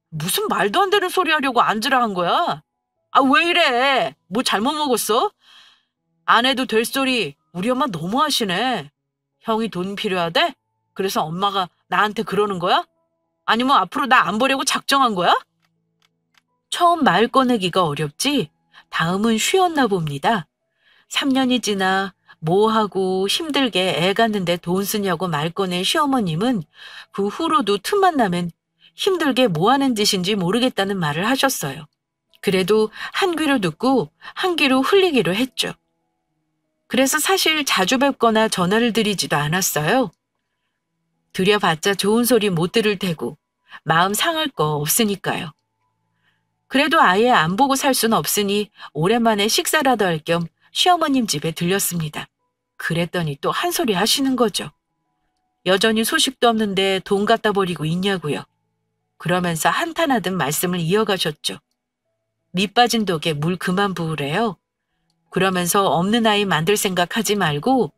무슨 말도 안 되는 소리 하려고 앉으라 한 거야? 아, 왜 이래? 뭐 잘못 먹었어? 안 해도 될 소리 우리 엄마 너무 하시네. 형이 돈 필요하대? 그래서 엄마가 나한테 그러는 거야? 아니면 앞으로 나 안 보려고 작정한 거야? 처음 말 꺼내기가 어렵지 다음은 쉬웠나 봅니다. 3년이 지나 뭐하고 힘들게 애 갔는데 돈 쓰냐고 말 꺼낸 시어머님은 그 후로도 틈만 나면 힘들게 뭐 하는 짓인지 모르겠다는 말을 하셨어요. 그래도 한 귀로 듣고 한 귀로 흘리기로 했죠. 그래서 사실 자주 뵙거나 전화를 드리지도 않았어요. 드려봤자 좋은 소리 못 들을 테고 마음 상할 거 없으니까요. 그래도 아예 안 보고 살 순 없으니 오랜만에 식사라도 할 겸 시어머님 집에 들렸습니다. 그랬더니 또 한 소리 하시는 거죠. 여전히 소식도 없는데 돈 갖다 버리고 있냐고요. 그러면서 한탄하듯 말씀을 이어가셨죠. 밑 빠진 독에 물 그만 부으래요. 그러면서 없는 아이 만들 생각 하지 말고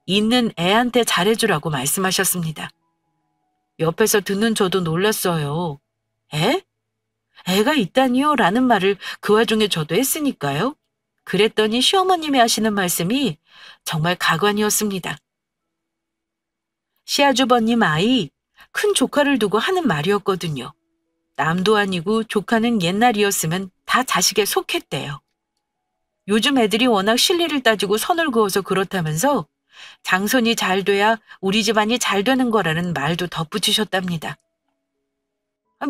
있는 애한테 잘해주라고 말씀하셨습니다. 옆에서 듣는 저도 놀랐어요. 애? 애가 있다니요? 라는 말을 그 와중에 저도 했으니까요. 그랬더니 시어머님이 하시는 말씀이 정말 가관이었습니다. 시아주버님 아이, 큰 조카를 두고 하는 말이었거든요. 남도 아니고 조카는 옛날이었으면 다 자식에 속했대요. 요즘 애들이 워낙 실리를 따지고 선을 그어서 그렇다면서 장손이 잘 돼야 우리 집안이 잘 되는 거라는 말도 덧붙이셨답니다.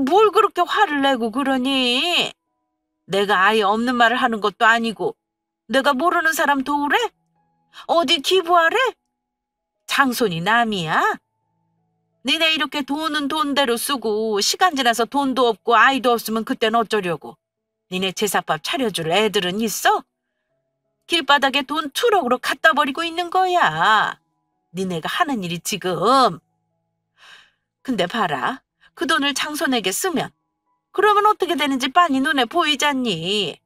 뭘 그렇게 화를 내고 그러니? 내가 아예 없는 말을 하는 것도 아니고 내가 모르는 사람 도우래? 어디 기부하래? 장손이 남이야? 니네 이렇게 돈은 돈대로 쓰고 시간 지나서 돈도 없고 아이도 없으면 그땐 어쩌려고? 니네 제사밥 차려줄 애들은 있어? 길바닥에 돈 투럭으로 갖다 버리고 있는 거야. 니네가 하는 일이 지금. 근데 봐라. 그 돈을 장손에게 쓰면 그러면 어떻게 되는지 빤히 눈에 보이잖니.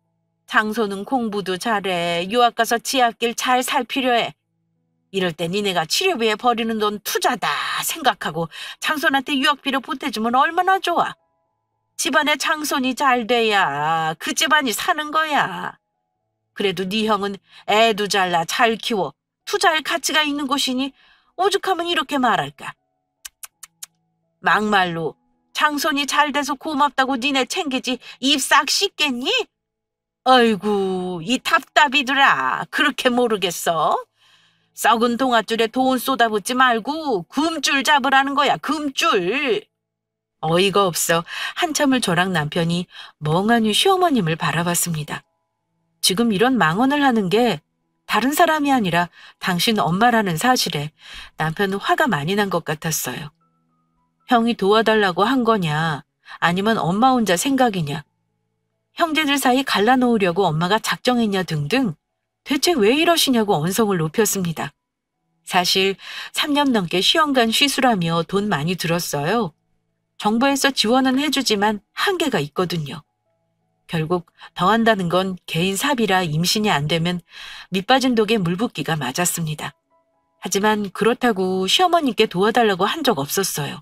장손은 공부도 잘해. 유학 가서 지하길 잘 살 필요해. 이럴 때 니네가 치료비에 버리는 돈 투자다 생각하고 장손한테 유학비로 보태주면 얼마나 좋아. 집안에 장손이 잘 돼야 그 집안이 사는 거야. 그래도 네 형은 애도 잘나 잘 키워 투자할 가치가 있는 곳이니 오죽하면 이렇게 말할까. 막말로 장손이 잘 돼서 고맙다고 니네 챙기지 입 싹 씻겠니? 아이고 이 답답이들아 그렇게 모르겠어? 썩은 동아줄에 돈 쏟아붓지 말고 금줄 잡으라는 거야 금줄. 어이가 없어 한참을 저랑 남편이 멍하니 시어머님을 바라봤습니다. 지금 이런 망언을 하는 게 다른 사람이 아니라 당신 엄마라는 사실에 남편은 화가 많이 난 것 같았어요. 형이 도와달라고 한 거냐 아니면 엄마 혼자 생각이냐 형제들 사이 갈라놓으려고 엄마가 작정했냐 등등 대체 왜 이러시냐고 언성을 높였습니다. 사실 3년 넘게 시험관 쉬수라며 돈 많이 들었어요. 정부에서 지원은 해주지만 한계가 있거든요. 결국 더 한다는 건 개인 사비라 임신이 안 되면 밑빠진 독에 물 붓기가 맞았습니다. 하지만 그렇다고 시어머님께 도와달라고 한 적 없었어요.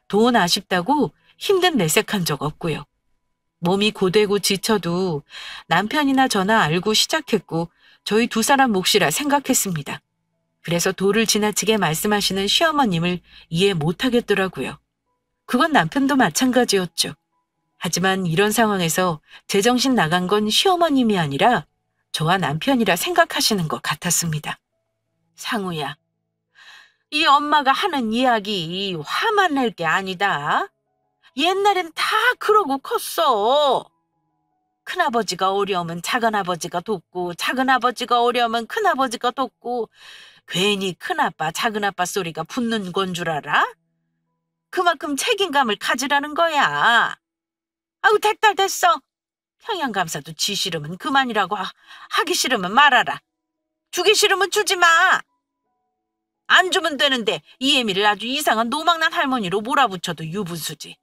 돈 아쉽다고 힘든 내색한 적 없고요. 몸이 고되고 지쳐도 남편이나 저나 알고 시작했고 저희 두 사람 몫이라 생각했습니다. 그래서 도를 지나치게 말씀하시는 시어머님을 이해 못하겠더라고요. 그건 남편도 마찬가지였죠. 하지만 이런 상황에서 제정신 나간 건 시어머님이 아니라 저와 남편이라 생각하시는 것 같았습니다. 상우야, 이 엄마가 하는 이야기 화만 낼 게 아니다. 옛날엔 다 그러고 컸어. 큰아버지가 어려우면 작은아버지가 돕고 작은아버지가 어려우면 큰아버지가 돕고 괜히 큰아빠 작은아빠 소리가 붙는 건 줄 알아? 그만큼 책임감을 가지라는 거야. 아우 됐어. 평양감사도 지 싫으면 그만이라고 하기 싫으면 말아라. 주기 싫으면 주지 마. 안 주면 되는데 이 애미를 아주 이상한 노망난 할머니로 몰아붙여도 유분수지.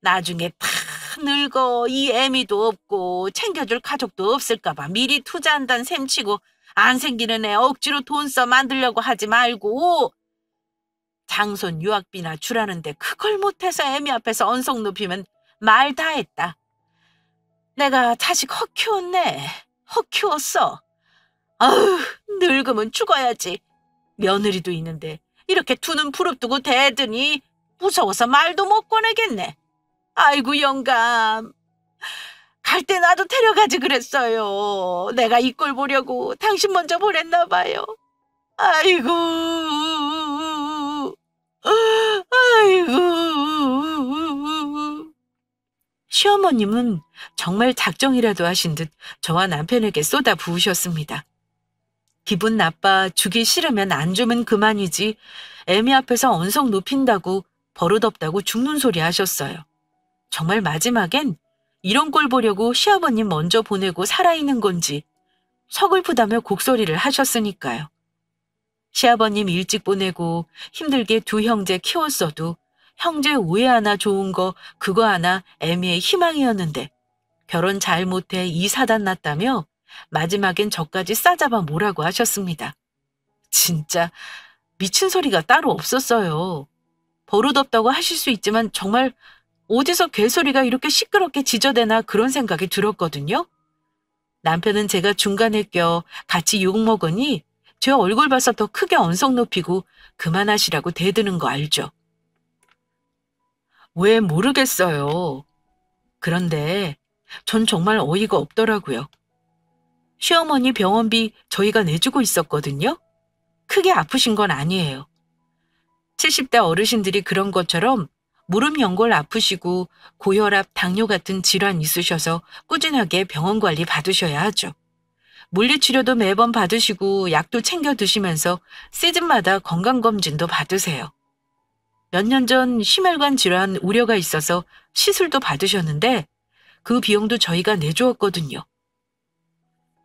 나중에 다 늙어 이 애미도 없고 챙겨줄 가족도 없을까봐 미리 투자한다는 셈치고 안 생기는 애 억지로 돈 써 만들려고 하지 말고 장손 유학비나 주라는데 그걸 못해서 애미 앞에서 언성 높이면 말 다 했다. 내가 자식 헛 키웠네. 헛 키웠어. 아우 늙으면 죽어야지. 며느리도 있는데 이렇게 두 눈 부릅뜨고 대더니 무서워서 말도 못 꺼내겠네. 아이고 영감. 갈 때 나도 데려가지 그랬어요. 내가 이 꼴 보려고 당신 먼저 보냈나 봐요. 아이고. 아이고. 시어머님은 정말 작정이라도 하신 듯 저와 남편에게 쏟아 부으셨습니다. 기분 나빠 주기 싫으면 안 주면 그만이지 애미 앞에서 언성 높인다고 버릇없다고 죽는 소리 하셨어요. 정말 마지막엔 이런 꼴 보려고 시아버님 먼저 보내고 살아있는 건지 서글프다며 곡소리를 하셨으니까요. 시아버님 일찍 보내고 힘들게 두 형제 키웠어도 형제 오해 하나 좋은 거 그거 하나 애미의 희망이었는데 결혼 잘 못해 이 사단 났다며 마지막엔 저까지 싸잡아 뭐라고 하셨습니다. 진짜 미친 소리가 따로 없었어요. 버릇없다고 하실 수 있지만 정말 어디서 개소리가 이렇게 시끄럽게 지저대나 그런 생각이 들었거든요. 남편은 제가 중간에 껴 같이 욕먹으니 제 얼굴 봐서 더 크게 언성 높이고 그만하시라고 대드는 거 알죠? 왜 모르겠어요. 그런데 전 정말 어이가 없더라고요. 시어머니 병원비 저희가 내주고 있었거든요. 크게 아프신 건 아니에요. 70대 어르신들이 그런 것처럼 무릎 연골 아프시고 고혈압, 당뇨 같은 질환 있으셔서 꾸준하게 병원 관리 받으셔야 하죠. 물리치료도 매번 받으시고 약도 챙겨 드시면서 시즌마다 건강검진도 받으세요. 몇 년 전 심혈관 질환 우려가 있어서 시술도 받으셨는데 그 비용도 저희가 내주었거든요.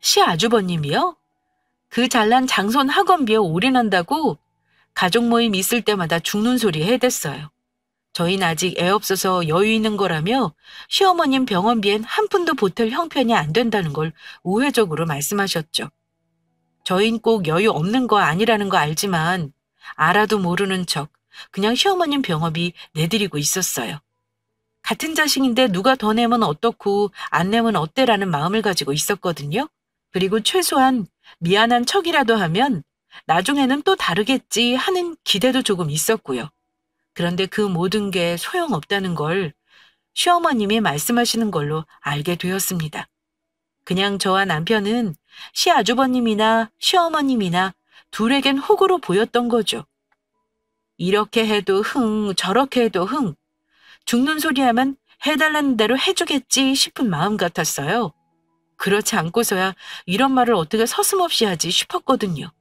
시아주버님이요? 그 잘난 장손 학원비에 올인한다고 가족 모임 있을 때마다 죽는 소리 해댔어요. 저희는 아직 애 없어서 여유 있는 거라며 시어머님 병원비엔 한 푼도 보탤 형편이 안 된다는 걸 우회적으로 말씀하셨죠. 저희는 꼭 여유 없는 거 아니라는 거 알지만 알아도 모르는 척 그냥 시어머님 병원비 내드리고 있었어요. 같은 자식인데 누가 더 내면 어떻고 안 내면 어때라는 마음을 가지고 있었거든요. 그리고 최소한 미안한 척이라도 하면 나중에는 또 다르겠지 하는 기대도 조금 있었고요. 그런데 그 모든 게 소용없다는 걸 시어머님이 말씀하시는 걸로 알게 되었습니다. 그냥 저와 남편은 시아주버님이나 시어머님이나 둘에겐 호구로 보였던 거죠. 이렇게 해도 흥, 저렇게 해도 흥, 죽는 소리 하면 해달라는 대로 해주겠지 싶은 마음 같았어요. 그렇지 않고서야 이런 말을 어떻게 서슴없이 하지 싶었거든요.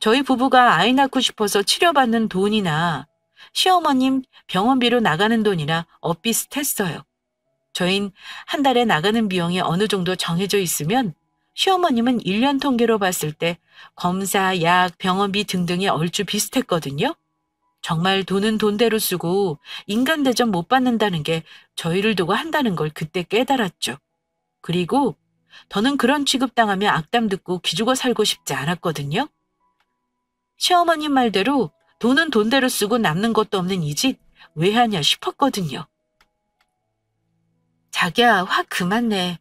저희 부부가 아이 낳고 싶어서 치료받는 돈이나 시어머님 병원비로 나가는 돈이나 엇비슷했어요. 저흰 한 달에 나가는 비용이 어느 정도 정해져 있으면 시어머님은 1년 통계로 봤을 때 검사, 약, 병원비 등등이 얼추 비슷했거든요. 정말 돈은 돈대로 쓰고 인간 대접 못 받는다는 게 저희를 두고 한다는 걸 그때 깨달았죠. 그리고 더는 그런 취급당하며 악담 듣고 기죽어 살고 싶지 않았거든요. 시어머님 말대로 돈은 돈대로 쓰고 남는 것도 없는 이 집 왜 하냐 싶었거든요. 자기야, 화 그만 내.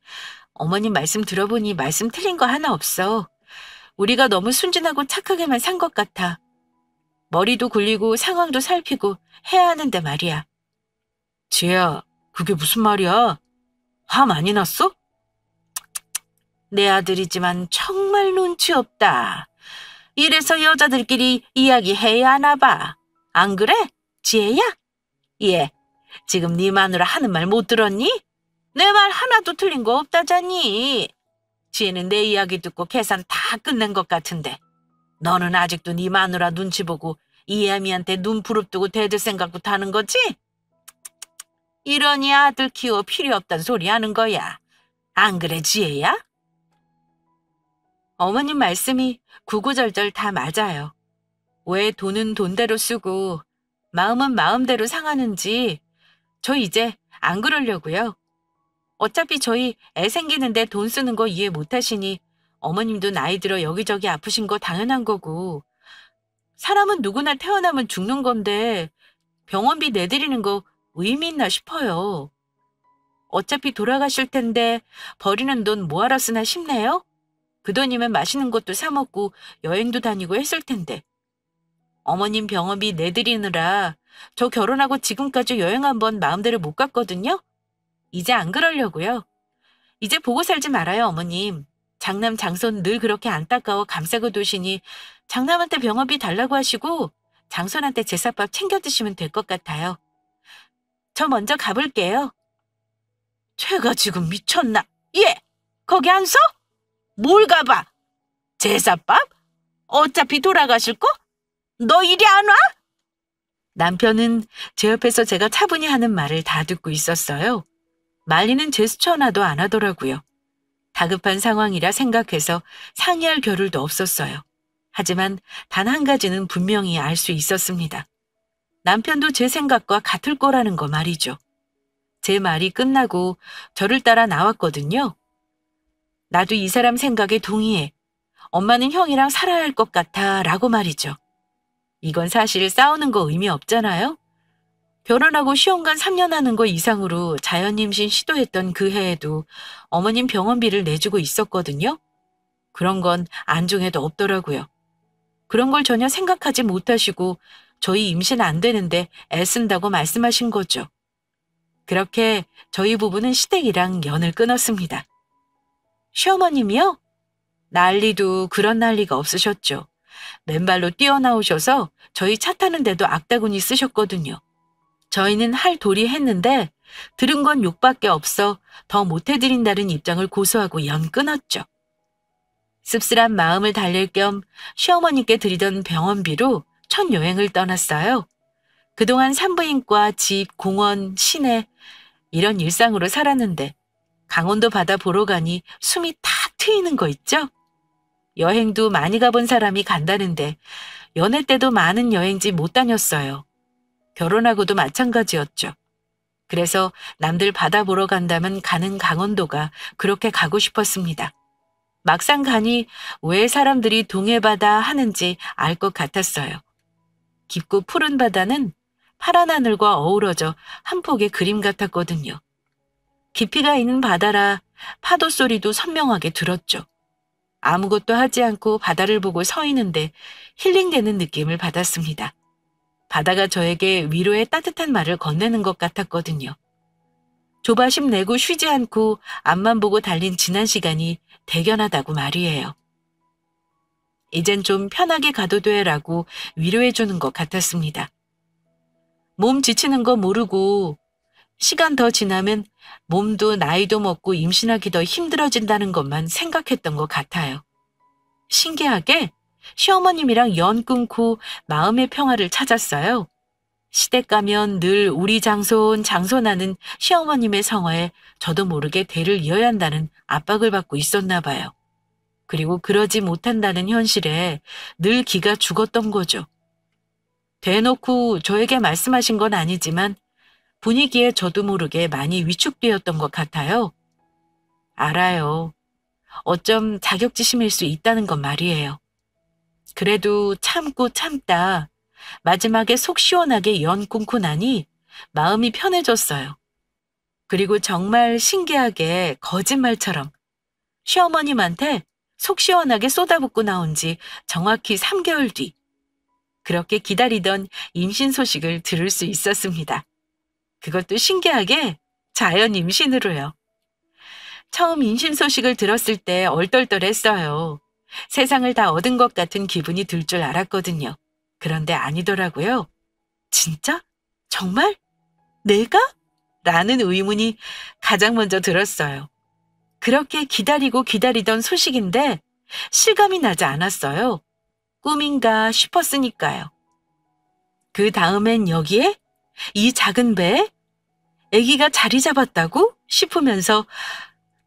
어머님 말씀 들어보니 말씀 틀린 거 하나 없어. 우리가 너무 순진하고 착하게만 산 것 같아. 머리도 굴리고 상황도 살피고 해야 하는데 말이야. 지혜야, 그게 무슨 말이야? 화 많이 났어? 내 아들이지만 정말 눈치 없다. 이래서 여자들끼리 이야기해야 하나 봐. 안 그래? 지혜야? 예. 지금 네 마누라 하는 말 못 들었니? 내 말 하나도 틀린 거 없다잖니. 지혜는 내 이야기 듣고 계산 다 끝낸 것 같은데 너는 아직도 네 마누라 눈치 보고 이애미한테 눈 부릅뜨고 대들 생각부터 하는 거지? 이러니 아들 키워 필요 없단 소리 하는 거야. 안 그래, 지혜야? 어머님 말씀이 구구절절 다 맞아요. 왜 돈은 돈대로 쓰고 마음은 마음대로 상하는지 저 이제 안 그러려고요. 어차피 저희 애 생기는데 돈 쓰는 거 이해 못 하시니 어머님도 나이 들어 여기저기 아프신 거 당연한 거고 사람은 누구나 태어나면 죽는 건데 병원비 내드리는 거 의미 있나 싶어요. 어차피 돌아가실 텐데 버리는 돈 뭐하러 쓰나 싶네요. 그 돈이면 맛있는 것도 사 먹고 여행도 다니고 했을 텐데. 어머님 병원비 내드리느라 저 결혼하고 지금까지 여행 한번 마음대로 못 갔거든요. 이제 안 그러려고요. 이제 보고 살지 말아요, 어머님. 장남 장손 늘 그렇게 안타까워 감싸고 두시니 장남한테 병원비 달라고 하시고 장손한테 제사밥 챙겨 드시면 될 것 같아요. 저 먼저 가볼게요. 쟤가 지금 미쳤나? 예! 거기 안 서? 뭘 가봐? 제사밥? 어차피 돌아가실 거? 너 이리 안 와? 남편은 제 옆에서 제가 차분히 하는 말을 다 듣고 있었어요. 말리는 제스처 하나도 안 하더라고요. 다급한 상황이라 생각해서 상의할 겨를도 없었어요. 하지만 단 한 가지는 분명히 알 수 있었습니다. 남편도 제 생각과 같을 거라는 거 말이죠. 제 말이 끝나고 저를 따라 나왔거든요. 나도 이 사람 생각에 동의해. 엄마는 형이랑 살아야 할 것 같아 라고 말이죠. 이건 사실 싸우는 거 의미 없잖아요. 결혼하고 시험관 3년 하는 거 이상으로 자연임신 시도했던 그 해에도 어머님 병원비를 내주고 있었거든요. 그런 건 안중에도 없더라고요. 그런 걸 전혀 생각하지 못하시고 저희 임신 안 되는데 애쓴다고 말씀하신 거죠. 그렇게 저희 부부는 시댁이랑 연을 끊었습니다. 시어머님이요? 난리도 그런 난리가 없으셨죠. 맨발로 뛰어나오셔서 저희 차 타는데도 악다구니 쓰셨거든요. 저희는 할 도리 했는데 들은 건 욕밖에 없어 더 못해드린다는 입장을 고수하고 연 끊었죠. 씁쓸한 마음을 달랠 겸 시어머니께 드리던 병원비로 첫 여행을 떠났어요. 그동안 산부인과, 집, 공원, 시내 이런 일상으로 살았는데 강원도 바다 보러 가니 숨이 탁 트이는 거 있죠? 여행도 많이 가본 사람이 간다는데 연애 때도 많은 여행지 못 다녔어요. 결혼하고도 마찬가지였죠. 그래서 남들 바다 보러 간다면 가는 강원도가 그렇게 가고 싶었습니다. 막상 가니 왜 사람들이 동해바다 하는지 알 것 같았어요. 깊고 푸른 바다는 파란 하늘과 어우러져 한 폭의 그림 같았거든요. 깊이가 있는 바다라 파도 소리도 선명하게 들었죠. 아무것도 하지 않고 바다를 보고 서 있는데 힐링되는 느낌을 받았습니다. 바다가 저에게 위로의 따뜻한 말을 건네는 것 같았거든요. 조바심 내고 쉬지 않고 앞만 보고 달린 지난 시간이 대견하다고 말이에요. 이젠 좀 편하게 가도 돼라고 위로해 주는 것 같았습니다. 몸 지치는 거 모르고 시간 더 지나면 몸도 나이도 먹고 임신하기 더 힘들어진다는 것만 생각했던 것 같아요. 신기하게 시어머님이랑 연 끊고 마음의 평화를 찾았어요. 시댁 가면 늘 우리 장손하는 시어머님의 성화에 저도 모르게 대를 이어야 한다는 압박을 받고 있었나 봐요. 그리고 그러지 못한다는 현실에 늘 기가 죽었던 거죠. 대놓고 저에게 말씀하신 건 아니지만 분위기에 저도 모르게 많이 위축되었던 것 같아요. 알아요. 어쩜 자격지심일 수 있다는 건 말이에요. 그래도 참고 참다 마지막에 속 시원하게 연 끊고 나니 마음이 편해졌어요. 그리고 정말 신기하게 거짓말처럼 시어머님한테 속 시원하게 쏟아붓고 나온 지 정확히 3개월 뒤, 그렇게 기다리던 임신 소식을 들을 수 있었습니다. 그것도 신기하게 자연 임신으로요. 처음 임신 소식을 들었을 때 얼떨떨했어요. 세상을 다 얻은 것 같은 기분이 들 줄 알았거든요. 그런데 아니더라고요. 진짜? 정말? 내가? 라는 의문이 가장 먼저 들었어요. 그렇게 기다리고 기다리던 소식인데 실감이 나지 않았어요. 꿈인가 싶었으니까요. 그 다음엔 여기에? 이 작은 배에? 아기가 자리 잡았다고? 싶으면서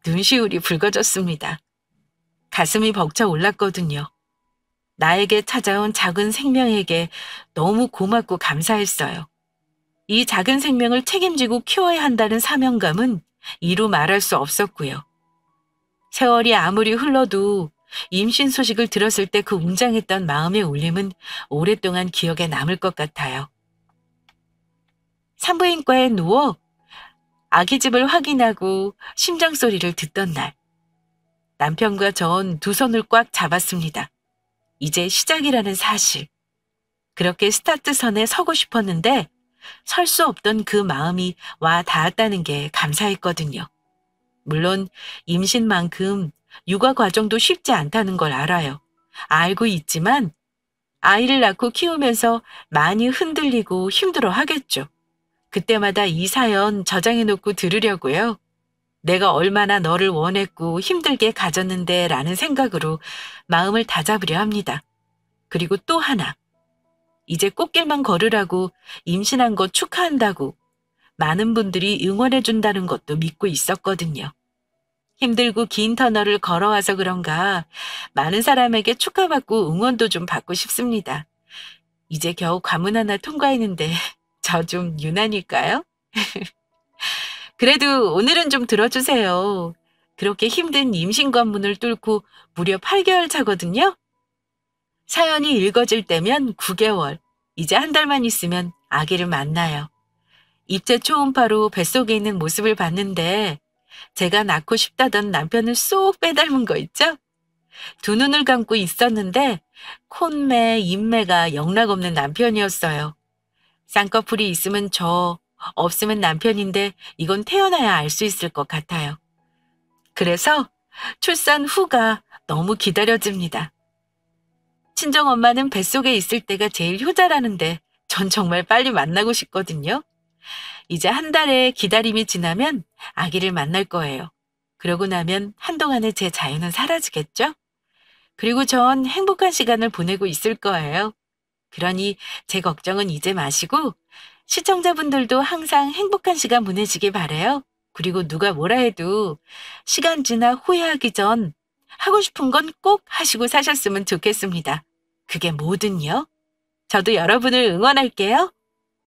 눈시울이 붉어졌습니다. 가슴이 벅차 올랐거든요. 나에게 찾아온 작은 생명에게 너무 고맙고 감사했어요. 이 작은 생명을 책임지고 키워야 한다는 사명감은 이루 말할 수 없었고요. 세월이 아무리 흘러도 임신 소식을 들었을 때 그 웅장했던 마음의 울림은 오랫동안 기억에 남을 것 같아요. 산부인과에 누워 아기집을 확인하고 심장 소리를 듣던 날, 남편과 전 두 손을 꽉 잡았습니다. 이제 시작이라는 사실. 그렇게 스타트선에 서고 싶었는데 설 수 없던 그 마음이 와 닿았다는 게 감사했거든요. 물론 임신만큼 육아 과정도 쉽지 않다는 걸 알아요. 알고 있지만 아이를 낳고 키우면서 많이 흔들리고 힘들어 하겠죠. 그때마다 이 사연 저장해놓고 들으려고요. 내가 얼마나 너를 원했고 힘들게 가졌는데 라는 생각으로 마음을 다잡으려 합니다. 그리고 또 하나. 이제 꽃길만 걸으라고 임신한 거 축하한다고 많은 분들이 응원해준다는 것도 믿고 있었거든요. 힘들고 긴 터널을 걸어와서 그런가 많은 사람에게 축하받고 응원도 좀 받고 싶습니다. 이제 겨우 관문 하나 통과했는데 저 좀 유난일까요? 그래도 오늘은 좀 들어주세요. 그렇게 힘든 임신 관문을 뚫고 무려 8개월 차거든요. 사연이 읽어질 때면 9개월, 이제 한 달만 있으면 아기를 만나요. 입체 초음파로 뱃속에 있는 모습을 봤는데 제가 낳고 싶다던 남편을 쏙 빼닮은 거 있죠? 두 눈을 감고 있었는데 콧매, 입매가 영락없는 남편이었어요. 쌍꺼풀이 있으면 저, 없으면 남편인데 이건 태어나야 알 수 있을 것 같아요. 그래서 출산 후가 너무 기다려집니다. 친정엄마는 뱃속에 있을 때가 제일 효자라는데 전 정말 빨리 만나고 싶거든요. 이제 한 달의 기다림이 지나면 아기를 만날 거예요. 그러고 나면 한동안의 제 자유는 사라지겠죠? 그리고 전 행복한 시간을 보내고 있을 거예요. 그러니 제 걱정은 이제 마시고 시청자분들도 항상 행복한 시간 보내시길 바라요. 그리고 누가 뭐라 해도 시간 지나 후회하기 전 하고 싶은 건 꼭 하시고 사셨으면 좋겠습니다. 그게 뭐든요. 저도 여러분을 응원할게요.